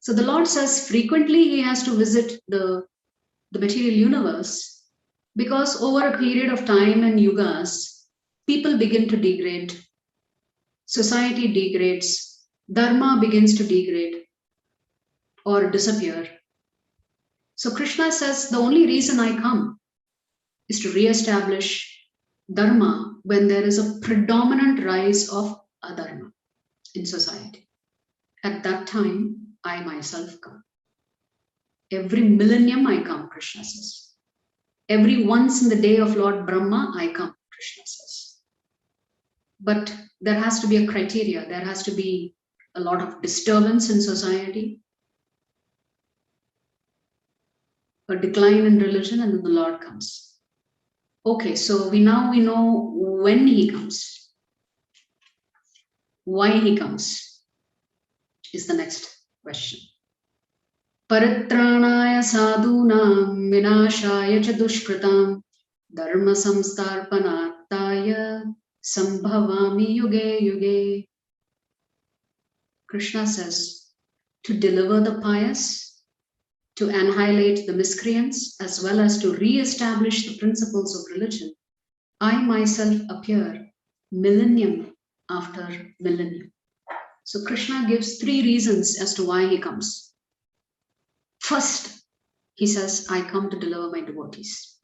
So the Lord says frequently he has to visit the material universe because over a period of time and yugas, people begin to degrade, society degrades, dharma begins to degrade or disappear. So Krishna says the only reason I come is to re-establish dharma when there is a predominant rise of adharma in society. At that time, I myself come. Every millennium I come, Krishna says. Every once in the day of Lord Brahma, I come, Krishna says. But there has to be a criteria. There has to be a lot of disturbance in society, a decline in religion, and then the Lord comes. Okay, so we know when he comes. Why he comes is the next question. Paritranaya sadhunam vinashaya cha dushkritam dharma samstarpanartaya sambhavami yuge yuge. Krishna says, to deliver the pious, to annihilate the miscreants, as well as to re-establish the principles of religion, I myself appear millennium after millennium. So Krishna gives 3 reasons as to why he comes. First, he says, I come to deliver my devotees.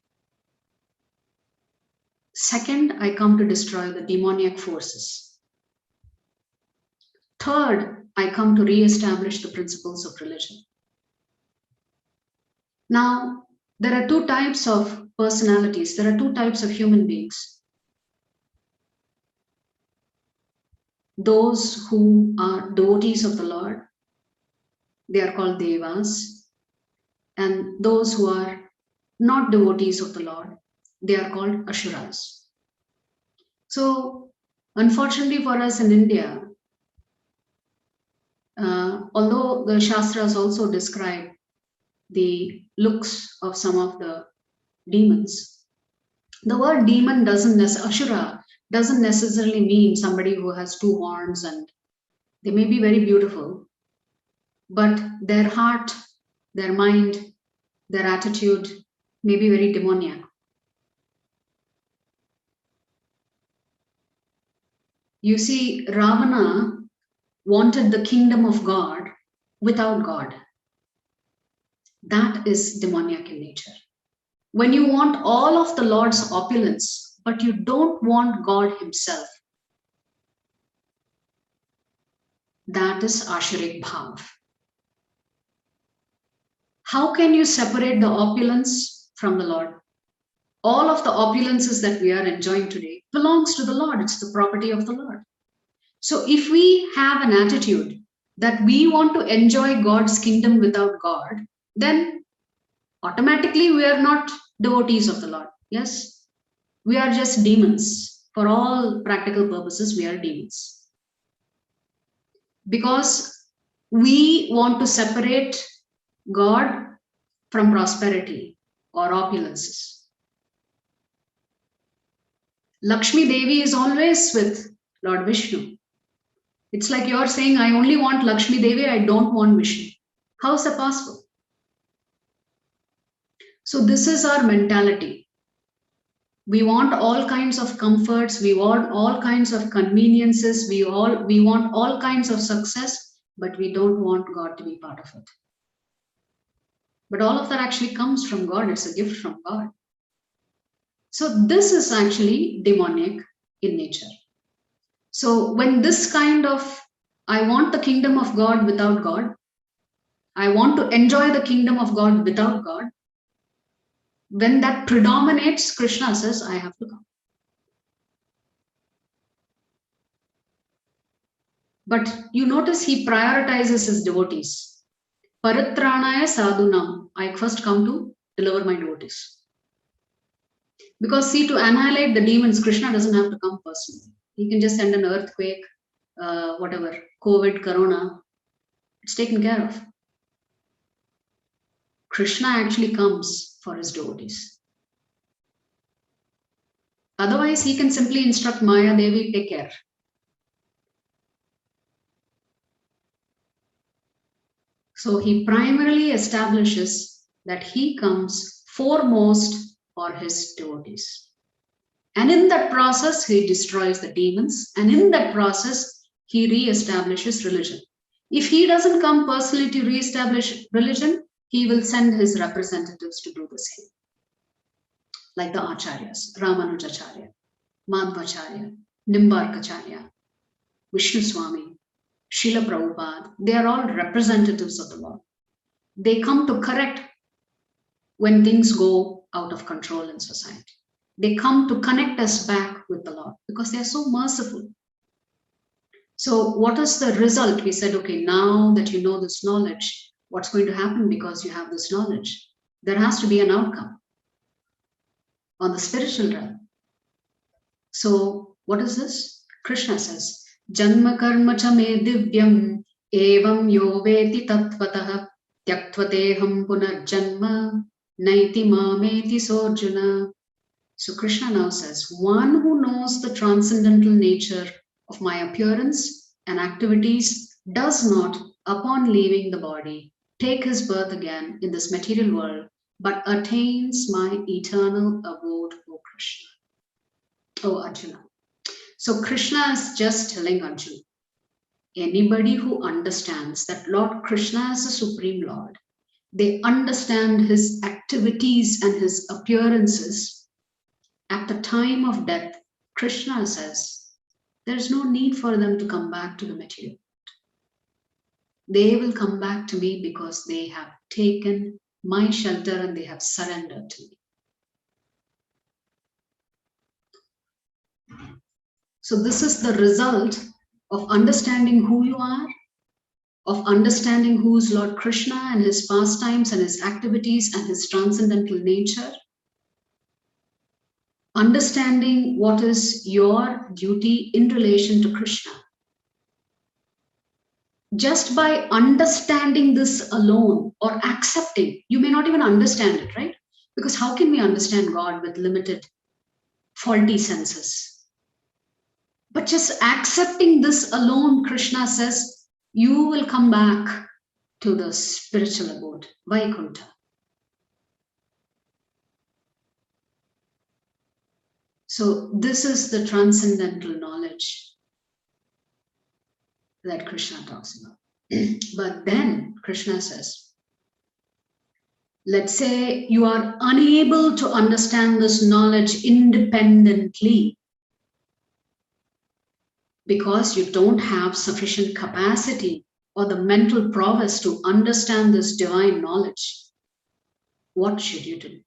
Second, I come to destroy the demoniac forces. Third, I come to re-establish the principles of religion. Now, there are 2 types of personalities. There are 2 types of human beings. Those who are devotees of the Lord, they are called devas. And those who are not devotees of the Lord, they are called asuras. So, unfortunately for us in India, although the Shastras also describe the looks of some of the demons, the word demon ashura doesn't necessarily mean somebody who has 2 horns, and they may be very beautiful, but their heart, their mind, their attitude may be very demoniac. You see, Ravana wanted the kingdom of God without God. That is demoniac in nature. When you want all of the Lord's opulence, but you don't want God himself, that is Ashurik Bhav. How can you separate the opulence from the Lord? All of the opulences that we are enjoying today belongs to the Lord. It's the property of the Lord. So if we have an attitude that we want to enjoy God's kingdom without God, then automatically we are not devotees of the Lord. Yes, we are just demons. For all practical purposes, we are demons. Because we want to separate God from prosperity or opulences. Lakshmi Devi is always with Lord Vishnu. It's like you're saying, I only want Lakshmi Devi, I don't want Vishnu. How is that possible? So this is our mentality. We want all kinds of comforts, we want all kinds of conveniences, we want all kinds of success, but we don't want God to be part of it. But all of that actually comes from God. It's a gift from God. So this is actually demonic in nature. So when this kind of, I want the kingdom of God without God, I want to enjoy the kingdom of God without God, when that predominates, Krishna says, I have to come. But you notice he prioritizes his devotees. Paritranaya sadhunam. I first come to deliver my devotees. Because see, to annihilate the demons, Krishna doesn't have to come personally. He can just send an earthquake, whatever, COVID, Corona. It's taken care of. Krishna actually comes for his devotees. Otherwise, he can simply instruct Maya Devi, take care. So he primarily establishes that he comes foremost for his devotees. And in that process, he destroys the demons. And in that process, he re-establishes religion. If he doesn't come personally to re-establish religion, he will send his representatives to do the same. Like the Acharyas, Ramanujacharya, Madhvacharya, Nimbarkacharya, Vishnu Swami, Srila Prabhupada, they are all representatives of the Lord. They come to correct when things go out of control in society. They come to connect us back with the Lord because they are so merciful. So what is the result? We said, okay, now that you know this knowledge, what's going to happen because you have this knowledge? There has to be an outcome on the spiritual realm. So what is this? Krishna says, Janma karma cha me divyam evam yo veti tatvatah tyaktvateham punarjanma naiti mameti sorjuna. So Krishna now says, one who knows the transcendental nature of my appearance and activities does not, upon leaving the body, take his birth again in this material world, but attains my eternal abode, O Krishna. O Arjuna. So Krishna is just telling Arjuna, anybody who understands that Lord Krishna is the Supreme Lord, they understand his activities and his appearances. At the time of death, Krishna says, there's no need for them to come back to the material world. They will come back to me because they have taken my shelter and they have surrendered to me. So this is the result of understanding who you are, of understanding who is Lord Krishna and his pastimes and his activities and his transcendental nature. Understanding what is your duty in relation to Krishna. Just by understanding this alone or accepting, you may not even understand it, right? Because how can we understand God with limited, faulty senses? But just accepting this alone, Krishna says, you will come back to the spiritual abode, Vaikuntha. So this is the transcendental knowledge that Krishna talks about. But then Krishna says, let's say you are unable to understand this knowledge independently because you don't have sufficient capacity or the mental prowess to understand this divine knowledge. What should you do?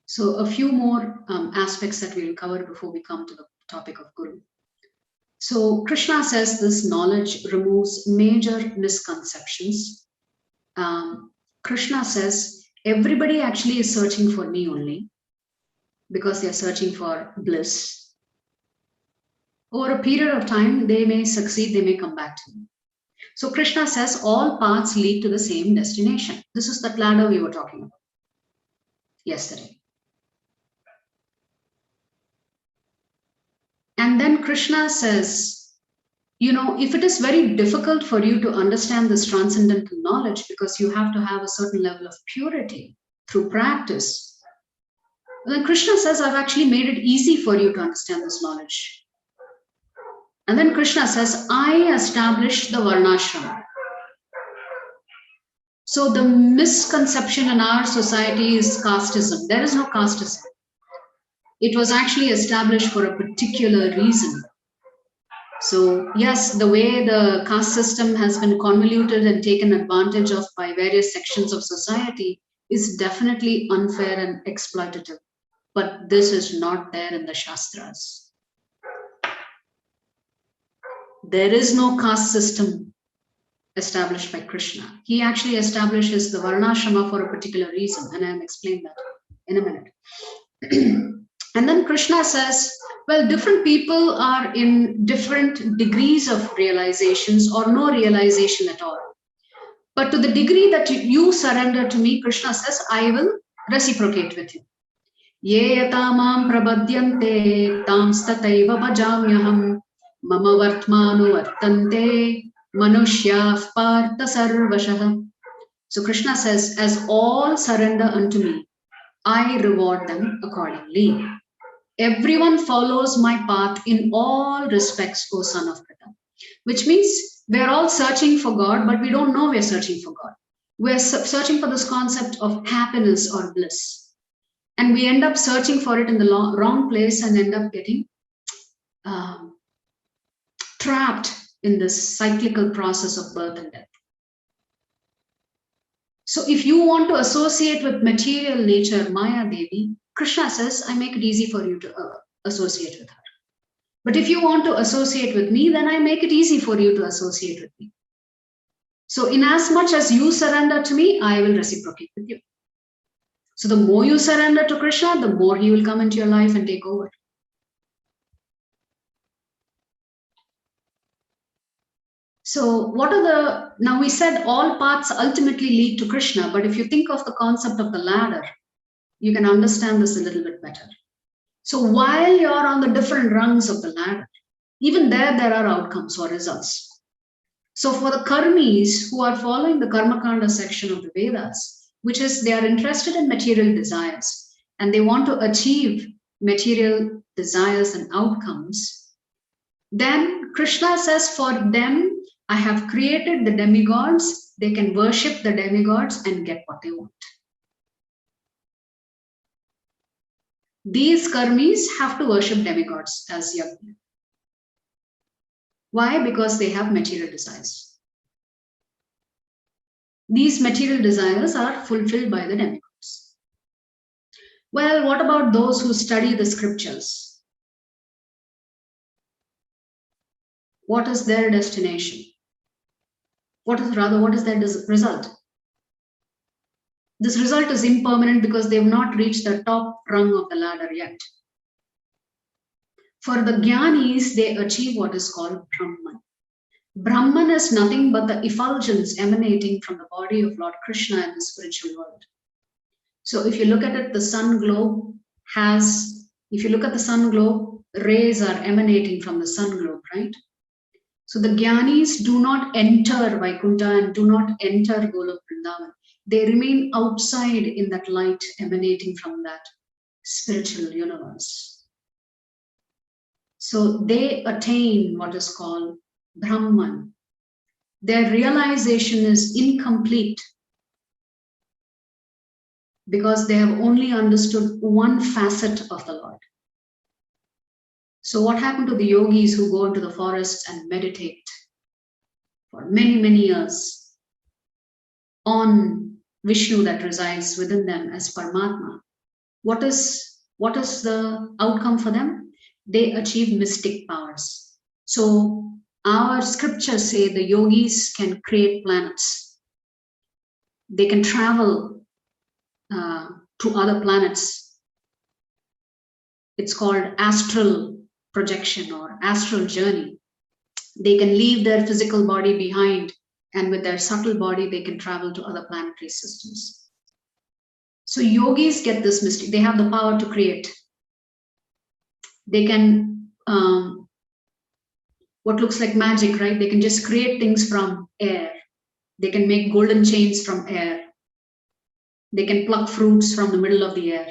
So a few more aspects that we'll cover before we come to the topic of Guru. So Krishna says this knowledge removes major misconceptions. Krishna says everybody actually is searching for me only because they're searching for bliss. Over a period of time, they may succeed, they may come back to me. So Krishna says all paths lead to the same destination. This is that ladder we were talking about yesterday. And then Krishna says, you know, if it is very difficult for you to understand this transcendental knowledge because you have to have a certain level of purity through practice, then Krishna says, I've actually made it easy for you to understand this knowledge. And then Krishna says, I established the Varnashram. So the misconception in our society is casteism. There is no casteism. It was actually established for a particular reason. So yes, the way the caste system has been convoluted and taken advantage of by various sections of society is definitely unfair and exploitative. But this is not there in the Shastras. There is no caste system established by Krishna. He actually establishes the Varnashrama for a particular reason, and I'll explain that in a minute. And then Krishna says, well, different people are in different degrees of realizations or no realization at all. But to the degree that you surrender to me, Krishna says, I will reciprocate with you. Ye yatamam prabhadyante tamstataiva bhajamyaham mama vartmanu vartante manushyav partha sarvashah. So Krishna says, as all surrender unto me, I reward them accordingly. Everyone follows my path in all respects, O son of Pritha. Which means we're all searching for God, but we don't know we're searching for God. We're searching for this concept of happiness or bliss. And we end up searching for it in the wrong place and end up getting trapped in this cyclical process of birth and death. So if you want to associate with material nature, Maya Devi, Krishna says, I make it easy for you to associate with her. But if you want to associate with me, then I make it easy for you to associate with me. So in as much as you surrender to me, I will reciprocate with you. So the more you surrender to Krishna, the more he will come into your life and take over. So what are the, now we said all paths ultimately lead to Krishna, but if you think of the concept of the ladder, you can understand this a little bit better. So while you're on the different rungs of the ladder, even there are outcomes or results. So for the karmis who are following the Karmakanda section of the Vedas, which is they are interested in material desires and they want to achieve material desires and outcomes, then Krishna says for them, I have created the demigods, they can worship the demigods and get what they want. These karmis have to worship demigods as yajna. Why? Because they have material desires. These material desires are fulfilled by the demigods. Well, what about those who study the scriptures? What is their destination? What is their result? This result is impermanent because they have not reached the top rung of the ladder yet. For the Jnanis, they achieve what is called Brahman. Brahman is nothing but the effulgence emanating from the body of Lord Krishna in the spiritual world. So if you look at it, the sun globe rays are emanating from the sun globe, right? So the Jnanis do not enter Vaikuntha and do not enter Golok Vrindavan. They remain outside in that light emanating from that spiritual universe. So they attain what is called Brahman. Their realization is incomplete because they have only understood one facet of the Lord. So what happened to the yogis who go into the forests and meditate for many, many years on Vishnu that resides within them as Paramatma? What is the outcome for them? They achieve mystic powers. So our scriptures say the yogis can create planets. They can travel to other planets. It's called astral projection or astral journey. They can leave their physical body behind, and with their subtle body, they can travel to other planetary systems. So yogis get this mystic. They have the power to create. They can what looks like magic, right? They can just create things from air. They can make golden chains from air. They can pluck fruits from the middle of the air.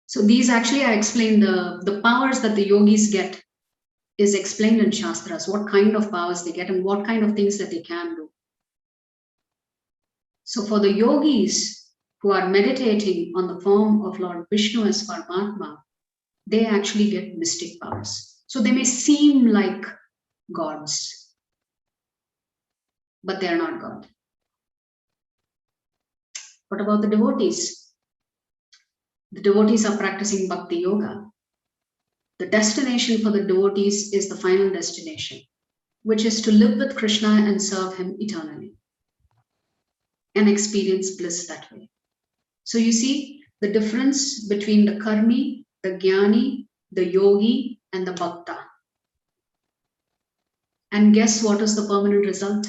So these actually, I explained the powers that the yogis get is explained in Shastras, what kind of powers they get and what kind of things that they can do. So for the yogis who are meditating on the form of Lord Vishnu as Paramatma, they actually get mystic powers. So they may seem like gods, but they are not God. What about the devotees? The devotees are practicing bhakti yoga. The destination for the devotees is the final destination, which is to live with Krishna and serve him eternally and experience bliss that way. So you see the difference between the karmi, the jnani, the yogi, and the bhakta. And guess what is the permanent result?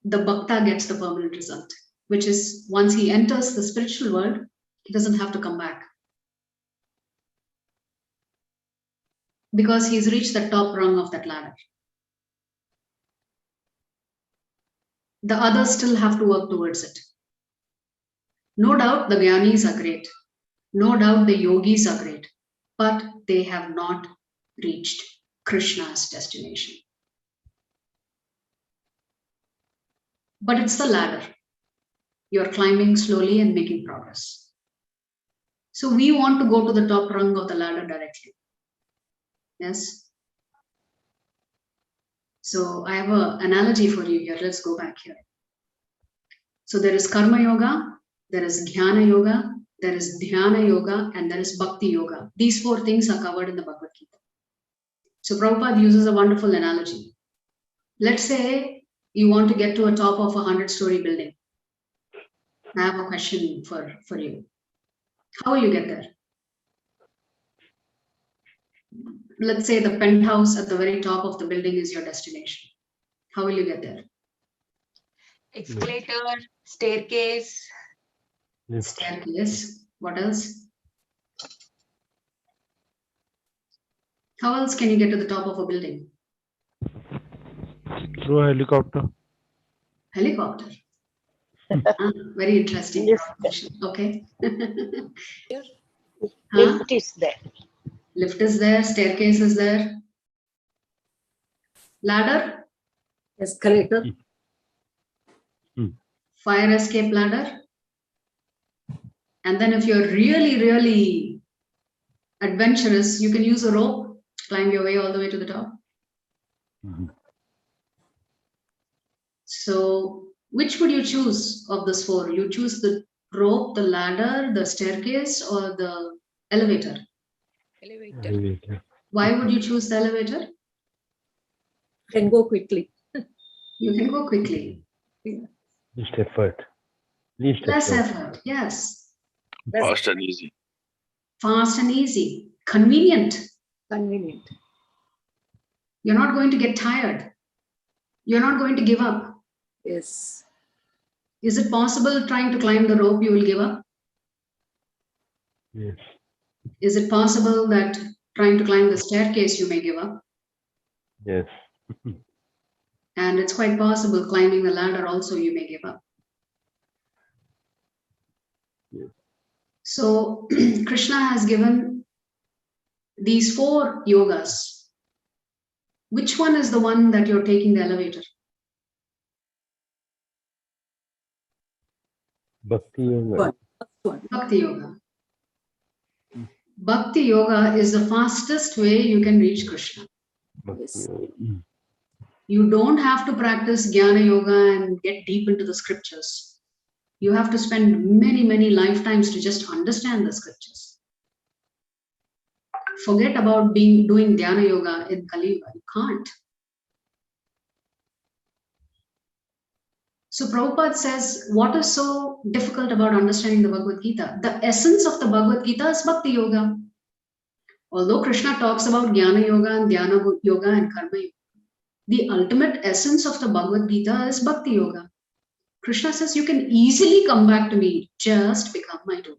The bhakta gets the permanent result, which is once he enters the spiritual world, he doesn't have to come back. Because he's reached the top rung of that ladder. The others still have to work towards it. No doubt the jnanis are great. No doubt the yogis are great. But they have not reached Krishna's destination. But it's the ladder. You're climbing slowly and making progress. So we want to go to the top rung of the ladder directly. Yes? So I have an analogy for you here. Let's go back here. So there is karma yoga, there is jnana yoga, there is dhyana yoga, and there is bhakti yoga. These four things are covered in the Bhagavad Gita. So Prabhupada uses a wonderful analogy. Let's say you want to get to a top of a 100-story building. I have a question for you. How will you get there? Let's say the penthouse at the very top of the building is your destination. How will you get there? Escalator, staircase. Lift. Staircase. What else? How else can you get to the top of a building? Through a helicopter. Helicopter. Very interesting Lift. proposition. Okay. Lift is there. Lift is there, staircase is there. Ladder, Escalator. fire escape ladder. And then if you're really, really adventurous, you can use a rope, climb your way all the way to the top. So which would you choose of this four? You choose the rope, the ladder, the staircase, or the elevator? Elevator. Elevator. Why would you choose the elevator? Can go quickly. You can go quickly. Least effort. Least Less effort. effort, yes. Fast and easy. Fast and easy. Convenient. Convenient. You're not going to get tired. You're not going to give up. Yes. Is it possible trying to climb the rope you will give up? Yes. Is it possible that trying to climb the staircase you may give up? Yes. And it's quite possible climbing the ladder also you may give up. Yes. So Krishna has given these four yogas. Which one is the one that you're taking the elevator? Bhakti yoga. One. First one. Bhakti yoga. Bhakti yoga is the fastest way you can reach Krishna. Bhakti Yes. yoga. You don't have to practice jnana yoga and get deep into the scriptures. You have to spend many, many lifetimes to just understand the scriptures. Forget about doing dhyana yoga in Kali Yuga. You can't. So Prabhupada says, what is so difficult about understanding the Bhagavad Gita? The essence of the Bhagavad Gita is Bhakti Yoga. Although Krishna talks about Jnana Yoga and Dhyana Yoga and Karma Yoga, the ultimate essence of the Bhagavad Gita is Bhakti Yoga. Krishna says, you can easily come back to me, just become my devotee.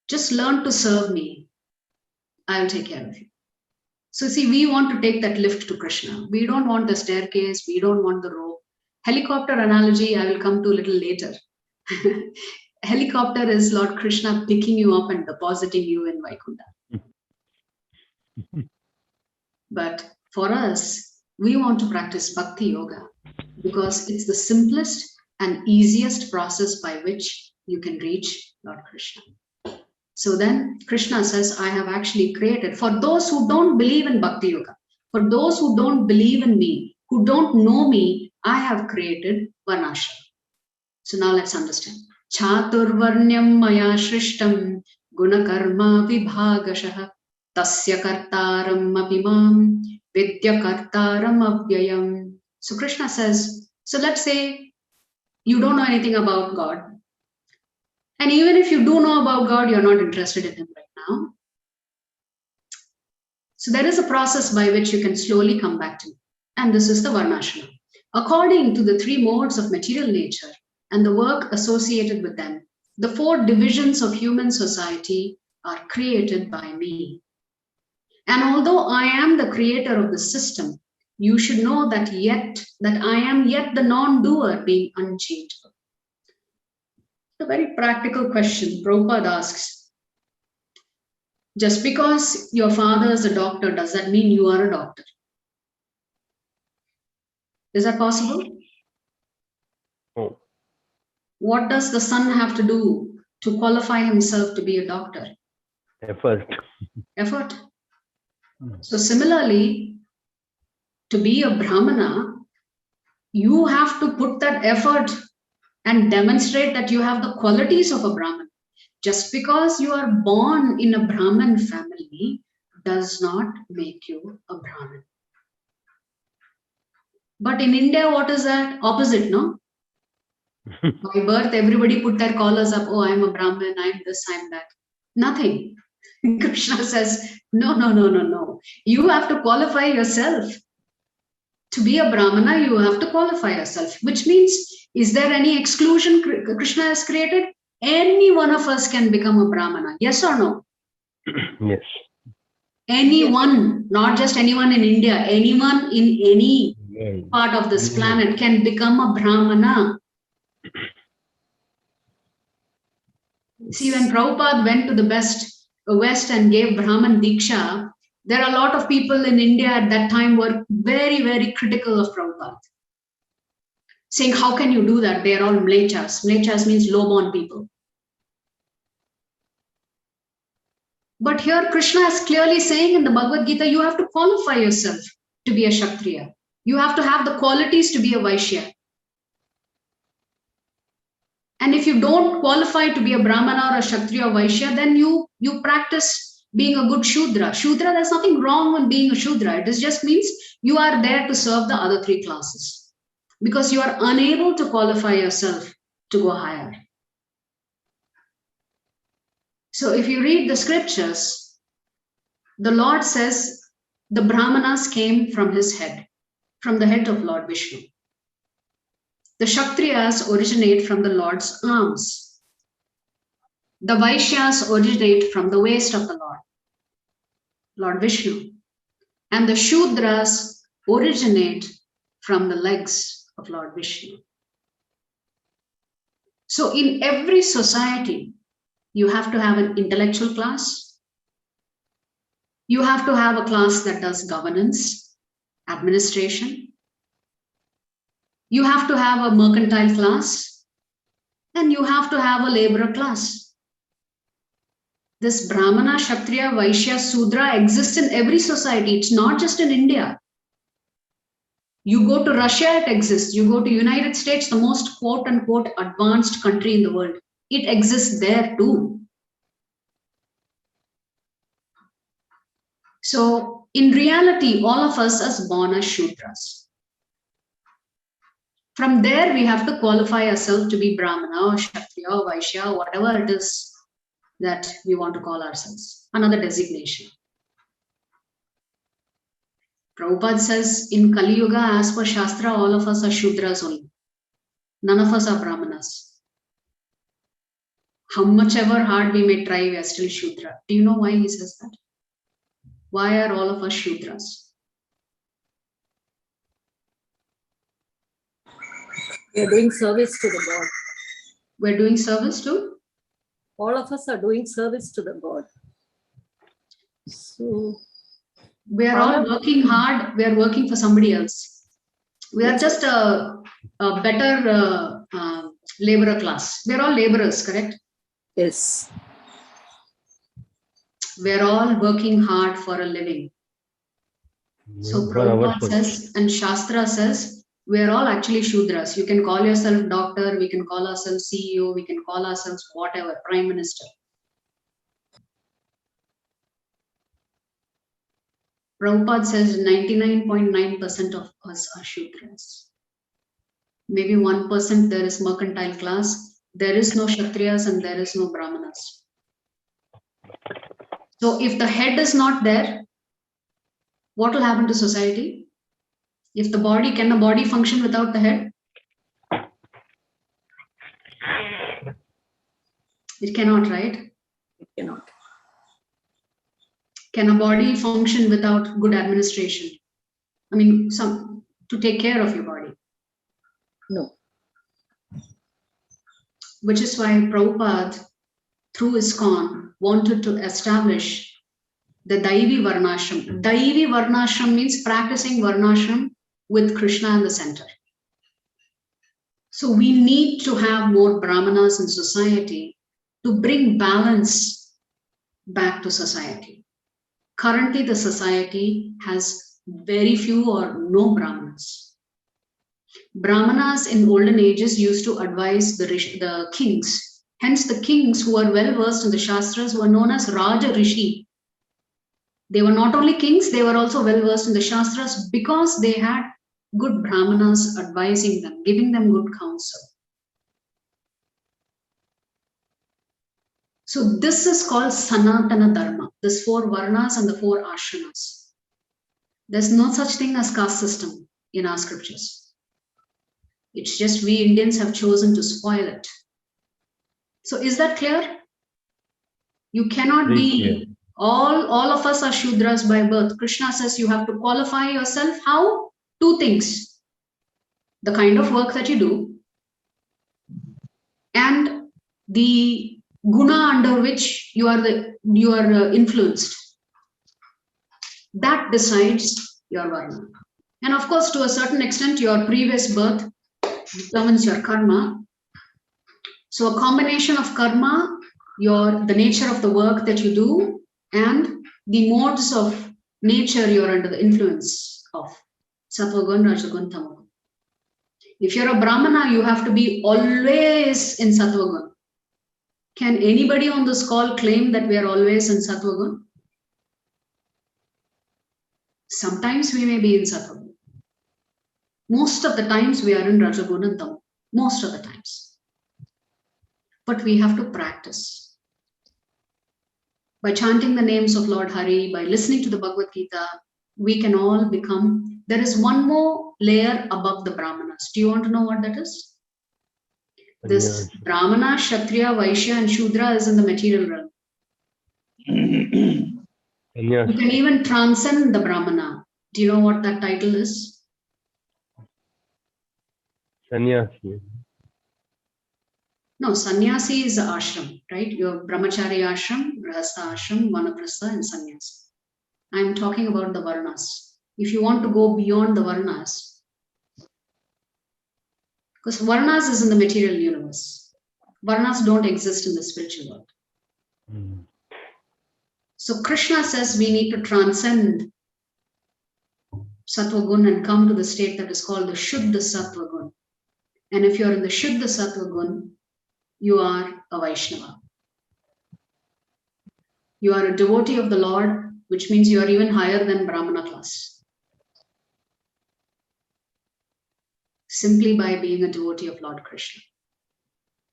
Just learn to serve me. I'll take care of you. So see, we want to take that lift to Krishna. We don't want the staircase. We don't want the rope. Helicopter analogy, I will come to a little later. Helicopter is Lord Krishna picking you up and depositing you in Vaikuntha. But for us, we want to practice Bhakti Yoga because it's the simplest and easiest process by which you can reach Lord Krishna. So then Krishna says, I have actually created, for those who don't believe in Bhakti Yoga, for those who don't believe in me, who don't know me, I have created Varnashram. So now let's understand. Chaturvarnyam maya shrishtam gunakarma vibhagashah tasya kartaram apimam vidya kartaram avyayam. So Krishna says, so let's say you don't know anything about God. And even if you do know about God, you're not interested in him right now. So there is a process by which you can slowly come back to me. And this is the Varnashram. According to the three modes of material nature and the work associated with them, the four divisions of human society are created by me. And although I am the creator of the system, you should know that I am yet the non-doer, being unchangeable. A very practical question Prabhupada asks. Just because your father is a doctor, does that mean you are a doctor? Is that possible? Oh. What does the son have to do to qualify himself to be a doctor? Effort. Effort. So similarly, to be a Brahmana, you have to put that effort and demonstrate that you have the qualities of a Brahman. Just because you are born in a Brahman family does not make you a Brahmin. But in India, what is that? Opposite, no? By birth, everybody put their collars up. Oh, I'm a Brahmin, I'm this, I'm that. Nothing. Krishna says, no. You have to qualify yourself. To be a Brahmana, you have to qualify yourself. Which means, is there any exclusion Krishna has created? Any one of us can become a Brahmana. Yes or no? Yes. Anyone, not just anyone in India, anyone in any part of this planet can become a Brahmana. See, when Prabhupada went to the West and gave Brahman Diksha, there are a lot of people in India at that time were very, very critical of Prabhupada. Saying, how can you do that? They are all mlechas. Mlechas means low-born people. But here Krishna is clearly saying in the Bhagavad Gita, you have to qualify yourself to be a Kshatriya. You have to have the qualities to be a Vaishya. And if you don't qualify to be a Brahmana or a Kshatriya or Vaishya, then you practice being a good Shudra. Shudra, there's nothing wrong with being a Shudra. It just means you are there to serve the other three classes. Because you are unable to qualify yourself to go higher. So if you read the scriptures, the Lord says the Brahmanas came from his head, from the head of Lord Vishnu. The Kshatriyas originate from the Lord's arms. The Vaishyas originate from the waist of the Lord, Lord Vishnu. And the Shudras originate from the legs of Lord Vishnu. So in every society, you have to have an intellectual class. You have to have a class that does governance, administration. You have to have a mercantile class. And you have to have a laborer class. This Brahmana, Kshatriya, Vaishya, Sudra exists in every society. It's not just in India. You go to Russia, it exists. You go to United States, the most quote-unquote advanced country in the world. It exists there too. So in reality, all of us are born as Shudras. From there, we have to qualify ourselves to be Brahmana or Kshatriya or Vaishya, or whatever it is that we want to call ourselves. Another designation. Prabhupada says, in Kali Yuga, as per Shastra, all of us are Shudras only. None of us are Brahmanas. How much ever hard we may try, we are still Shudra. Do you know why he says that? Why are all of us Shudras? We are doing service to the God. We're doing service to? All of us are doing service to the God. So We are all working hard. We are working for somebody else. We are just a better laborer class. We are all laborers, correct? yes, We are all working hard for a living. So For Prabhupada ourselves. says, and Shastra says, we are all actually Shudras. You can call yourself doctor, we can call ourselves CEO, we can call ourselves whatever, Prime Minister. Prabhupada says 99.9% of us are Shudras. Maybe 1% there is mercantile class. There is no Kshatriyas and there is no Brahmanas. So if the head is not there, what will happen to society? If the body, can the body function without the head? It cannot, right? it cannot. Can a body function without good administration? I mean, to take care of your body. No. Which is why Prabhupada, through ISKCON, wanted to establish the Daivi Varnashram. Daivi Varnashram means practicing Varnashram with Krishna in the center. So we need to have more Brahmanas in society to bring balance back to society. Currently, the society has very few or no Brahmanas. Brahmanas in olden ages used to advise the kings. Hence, the kings who were well versed in the Shastras were known as Raja Rishi. They were not only kings, they were also well versed in the Shastras because they had good Brahmanas advising them, giving them good counsel. So this is called Sanatana Dharma, this 4 Varnas and the 4 Ashramas. There's no such thing as caste system in our scriptures. It's just we Indians have chosen to spoil it. So is that clear? You cannot Very be, clear. all of us are Shudras by birth. Krishna says you have to qualify yourself. How? 2 things. The kind of work that you do and the guna under which you are influenced. That decides your varna. And of course, to a certain extent, your previous birth determines your karma. So a combination of karma, the nature of the work that you do, and the modes of nature you're under the influence of. Sattvagun, Rajagun, Tamagun. If you're a Brahmana, you have to be always in Sattvagun. Can anybody on this call claim that we are always in Sattvagun? Sometimes we may be in Sattvagun. Most of the times we are in Rajagun and Tamagun. Most of the times. But we have to practice. By chanting the names of Lord Hari, by listening to the Bhagavad Gita, we can all become, there is one more layer above the Brahmanas. Do you want to know what that is? This Brahmana, Kshatriya, Vaishya and Shudra is in the material realm. You can even transcend the Brahmana. Do you know what that title is? Sannyasi. No, sannyasi is the ashram, right? Your brahmachari ashram, grahastha ashram, vanaprastha and sannyasi. I am talking about the varnas. If you want to go beyond the varnas, because varnas is in the material universe. Varnas don't exist in the spiritual world. So Krishna says we need to transcend Sattva Gun and come to the state that is called the Shuddha Sattva Gun. And if you're in the Shuddha Sattva Gun, you are a Vaishnava. You are a devotee of the Lord, which means you are even higher than Brahmana class. Simply by being a devotee of Lord Krishna.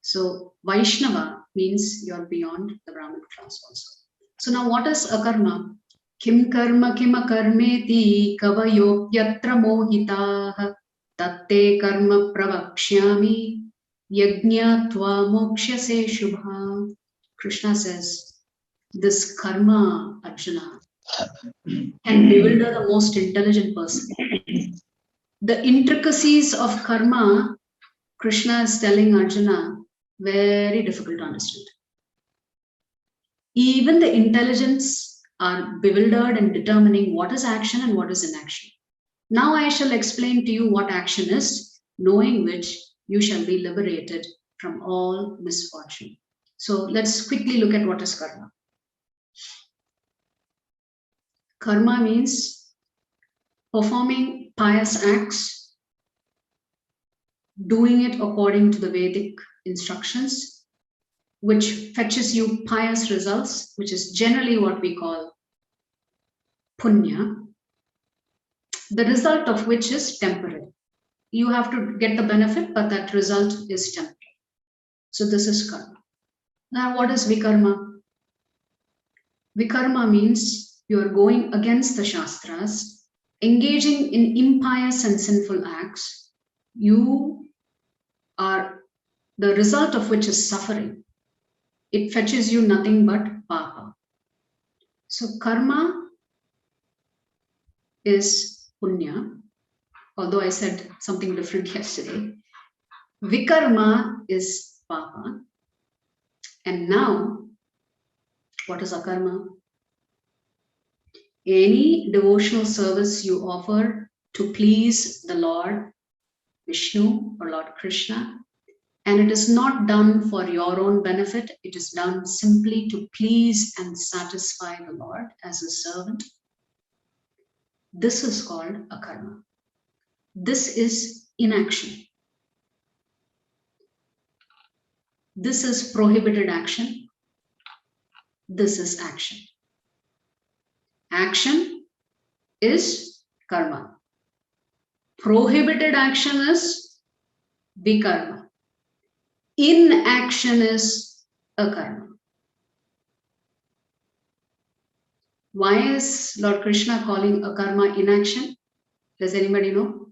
So Vaishnava means you are beyond the Brahman class also. So now what is akarma? Kim karma kim akarmeti kavayo yatra mohitaha tatte karma pravakshyami Yajna tva mokshase shubha. Krishna says, this karma, Arjuna, can bewilder the most intelligent person. The intricacies of karma, Krishna is telling Arjuna, very difficult to understand. Even the intelligence are bewildered in determining what is action and what is inaction. Now I shall explain to you what action is, knowing which you shall be liberated from all misfortune. So let's quickly look at what is karma. Karma means performing pious acts, doing it according to the Vedic instructions, which fetches you pious results, which is generally what we call punya, the result of which is temporary. You have to get the benefit, but that result is temporary. So this is karma. Now what is vikarma? Vikarma means you are going against the Shastras, engaging in impious and sinful acts. You are the result of which is suffering. It fetches you nothing but papa. So karma is punya, although I said something different yesterday. Vikarma is papa. And now, what is akarma? Any devotional service you offer to please the Lord Vishnu or Lord Krishna, and it is not done for your own benefit, it is done simply to please and satisfy the Lord as a servant. This is called akarma. This is inaction. This is prohibited action. This is action. Action is karma. Prohibited action is vikarma. Inaction is akarma. Why is Lord Krishna calling akarma inaction? Does anybody know?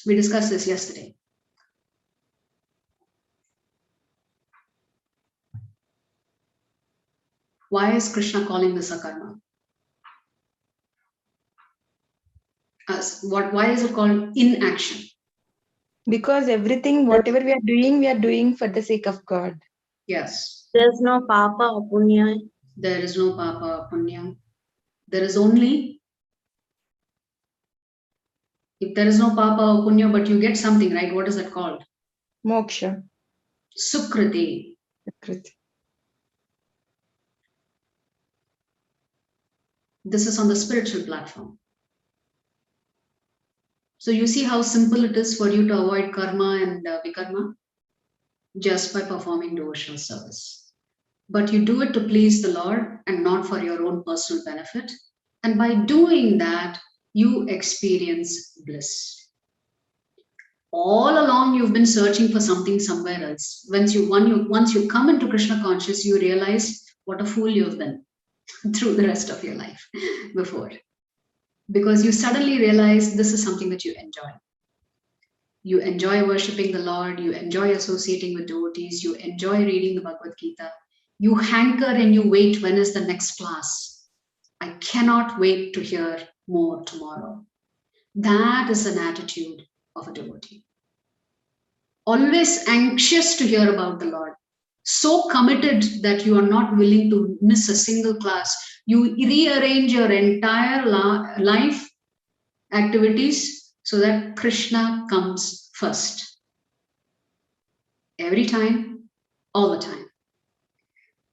We discussed this yesterday. Why is Krishna calling this akarma? Why is it called inaction? Because everything, whatever we are doing for the sake of God. Yes. There's no papa or punya. There is no papa or punya. There is only, if there is no papa or punya, but you get something, right? What is that called? Moksha. Sukriti. This is on the spiritual platform. So you see how simple it is for you to avoid karma and vikarma? Just by performing devotional service. But you do it to please the Lord and not for your own personal benefit. And by doing that, you experience bliss. All along, you've been searching for something somewhere else. Once you come into Krishna conscious, you realize what a fool you've been through the rest of your life before. Because you suddenly realize this is something that you enjoy. You enjoy worshipping the Lord, you enjoy associating with devotees, you enjoy reading the Bhagavad Gita. You hanker and you wait, when is the next class? I cannot wait to hear more tomorrow. That is an attitude of a devotee. Always anxious to hear about the Lord. So committed that you are not willing to miss a single class. You rearrange your entire life activities so that Krishna comes first. Every time, all the time.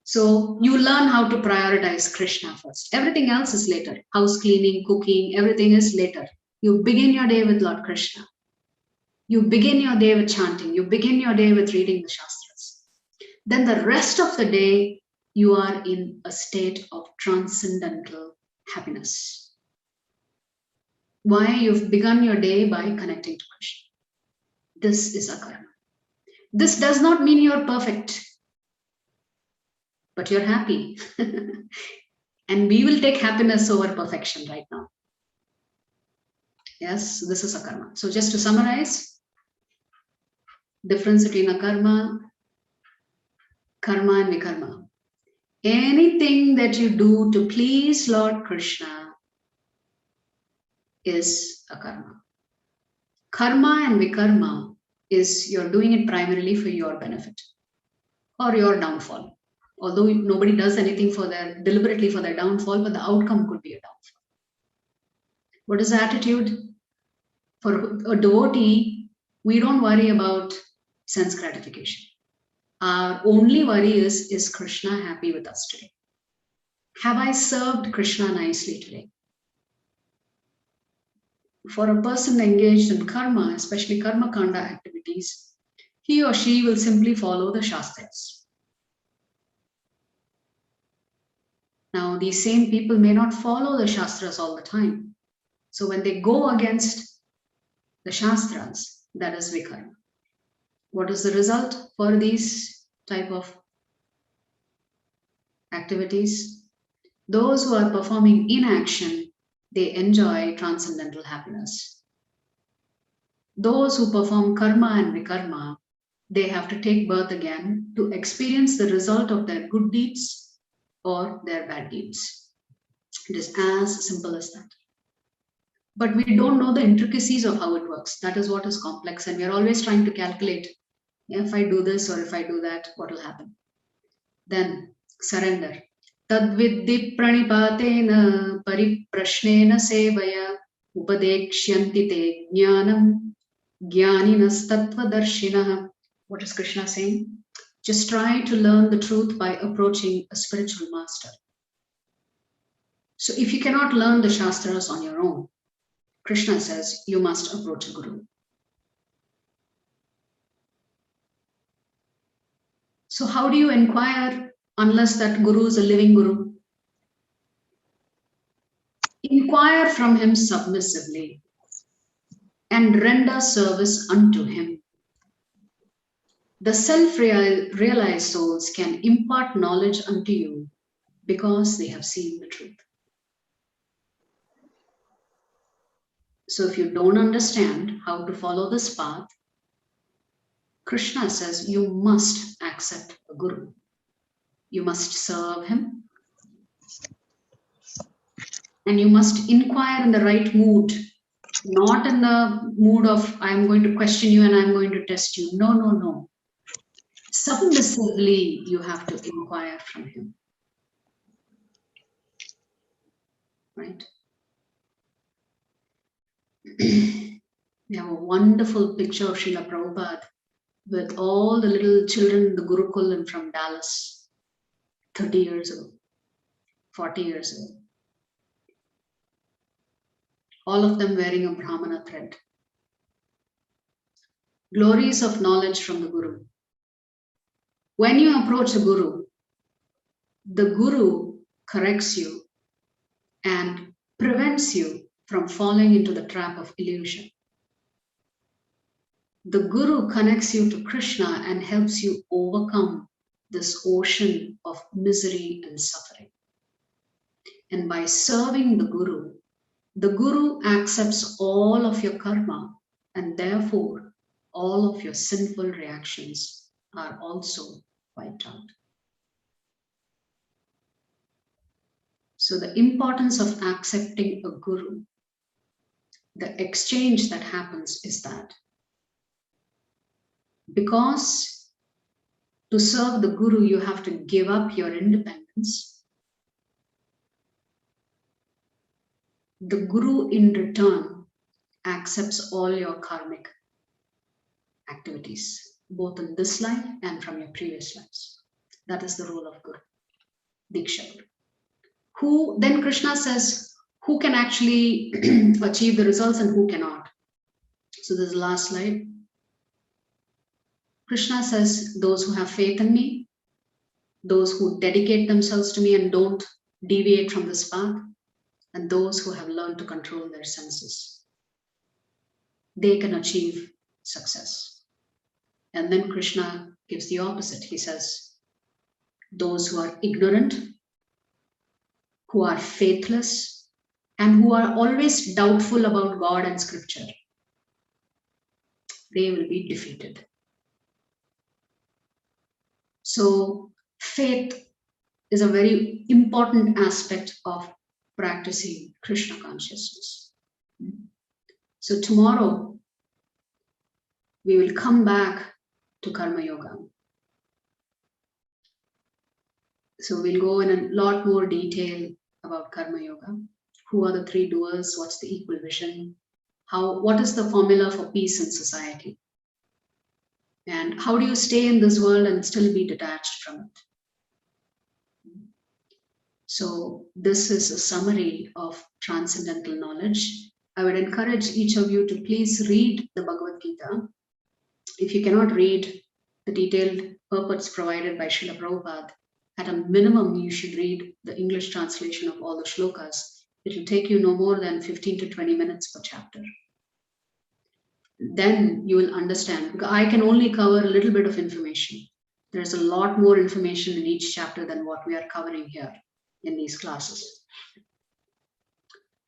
So you learn how to prioritize Krishna first. Everything else is later. House cleaning, cooking, everything is later. You begin your day with Lord Krishna. You begin your day with chanting. You begin your day with reading the Shastras. Then the rest of the day, you are in a state of transcendental happiness. Why? You've begun your day by connecting to Krishna. This is akarma. This does not mean you're perfect, but you're happy. And we will take happiness over perfection right now. Yes, this is akarma. So just to summarize, Difference between a karma and vikarma. Anything that you do to please Lord Krishna is a karma. Karma and vikarma is you're doing it primarily for your benefit or your downfall. Although nobody does anything deliberately for their downfall, but the outcome could be a downfall. What is the attitude? For a devotee, we don't worry about sense gratification. Our only worry is Krishna happy with us today? Have I served Krishna nicely today? For a person engaged in karma, especially karma kanda activities, he or she will simply follow the shastras. Now, these same people may not follow the shastras all the time. So when they go against the shastras, that is vikarma. What is the result for these type of activities? Those who are performing inaction, they enjoy transcendental happiness. Those who perform karma and vikarma, they have to take birth again to experience the result of their good deeds or their bad deeds. It is as simple as that. But we don't know the intricacies of how it works. That is what is complex, and we are always trying to calculate, if I do this or if I do that, what will happen? Then surrender. Tadviddi pranipatena pariprashnena sevaya upadekshyanti te jnanam jnaninas tattvadarshinaha. What is Krishna saying? Just try to learn the truth by approaching a spiritual master. So if you cannot learn the shastras on your own, Krishna says you must approach a guru. So how do you inquire unless that guru is a living guru? Inquire from him submissively and render service unto him. The self-realized souls can impart knowledge unto you because they have seen the truth. So if you don't understand how to follow this path, Krishna says you must accept a guru. You must serve him. And you must inquire in the right mood, not in the mood of, I'm going to question you and I'm going to test you. No, no, no. Submissively, you have to inquire from him. Right? We have a wonderful picture of Srila Prabhupada with all the little children in the Gurukul and from Dallas 30 years ago, 40 years ago. All of them wearing a Brahmana thread. Glories of knowledge from the Guru. When you approach a Guru, the Guru corrects you and prevents you from falling into the trap of illusion. The Guru connects you to Krishna and helps you overcome this ocean of misery and suffering. And by serving the Guru accepts all of your karma, and therefore all of your sinful reactions are also wiped out. So the importance of accepting a Guru, the exchange that happens is that because to serve the Guru, you have to give up your independence. The Guru in return accepts all your karmic activities, both in this life and from your previous lives. That is the role of Guru, Diksha Guru. Who, then Krishna says, who can actually achieve the results and who cannot. So this is the last slide. Krishna says, those who have faith in me, those who dedicate themselves to me and don't deviate from this path, and those who have learned to control their senses, they can achieve success. And then Krishna gives the opposite. He says, those who are ignorant, who are faithless, and who are always doubtful about God and scripture, they will be defeated. So faith is a very important aspect of practicing Krishna consciousness. So tomorrow we will come back to Karma Yoga. So we'll go in a lot more detail about Karma Yoga. Who are the three doers? What's the equal vision? What is the formula for peace in society? And how do you stay in this world and still be detached from it? So this is a summary of transcendental knowledge. I would encourage each of you to please read the Bhagavad Gita. If you cannot read the detailed purports provided by Srila Prabhupada, at a minimum, you should read the English translation of all the shlokas. It will take you no more than 15 to 20 minutes per chapter. Then you will understand, because I can only cover a little bit of information. There's a lot more information in each chapter than what we are covering here in these classes.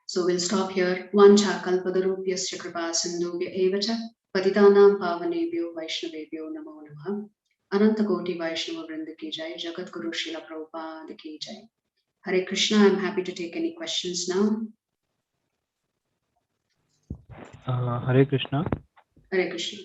So we'll stop here. Vancha kalpadarupyasya kripa sindhubhya evacha patitanam pavanebhyo vaishnavebhyo namo namaha. Ananta Koti Vaishnava Vrinda ki jai, Jagat Guru Srila Prabhupada ki jai. Hare Krishna, I'm happy to take any questions now. Hare Krishna. Hare Krishna.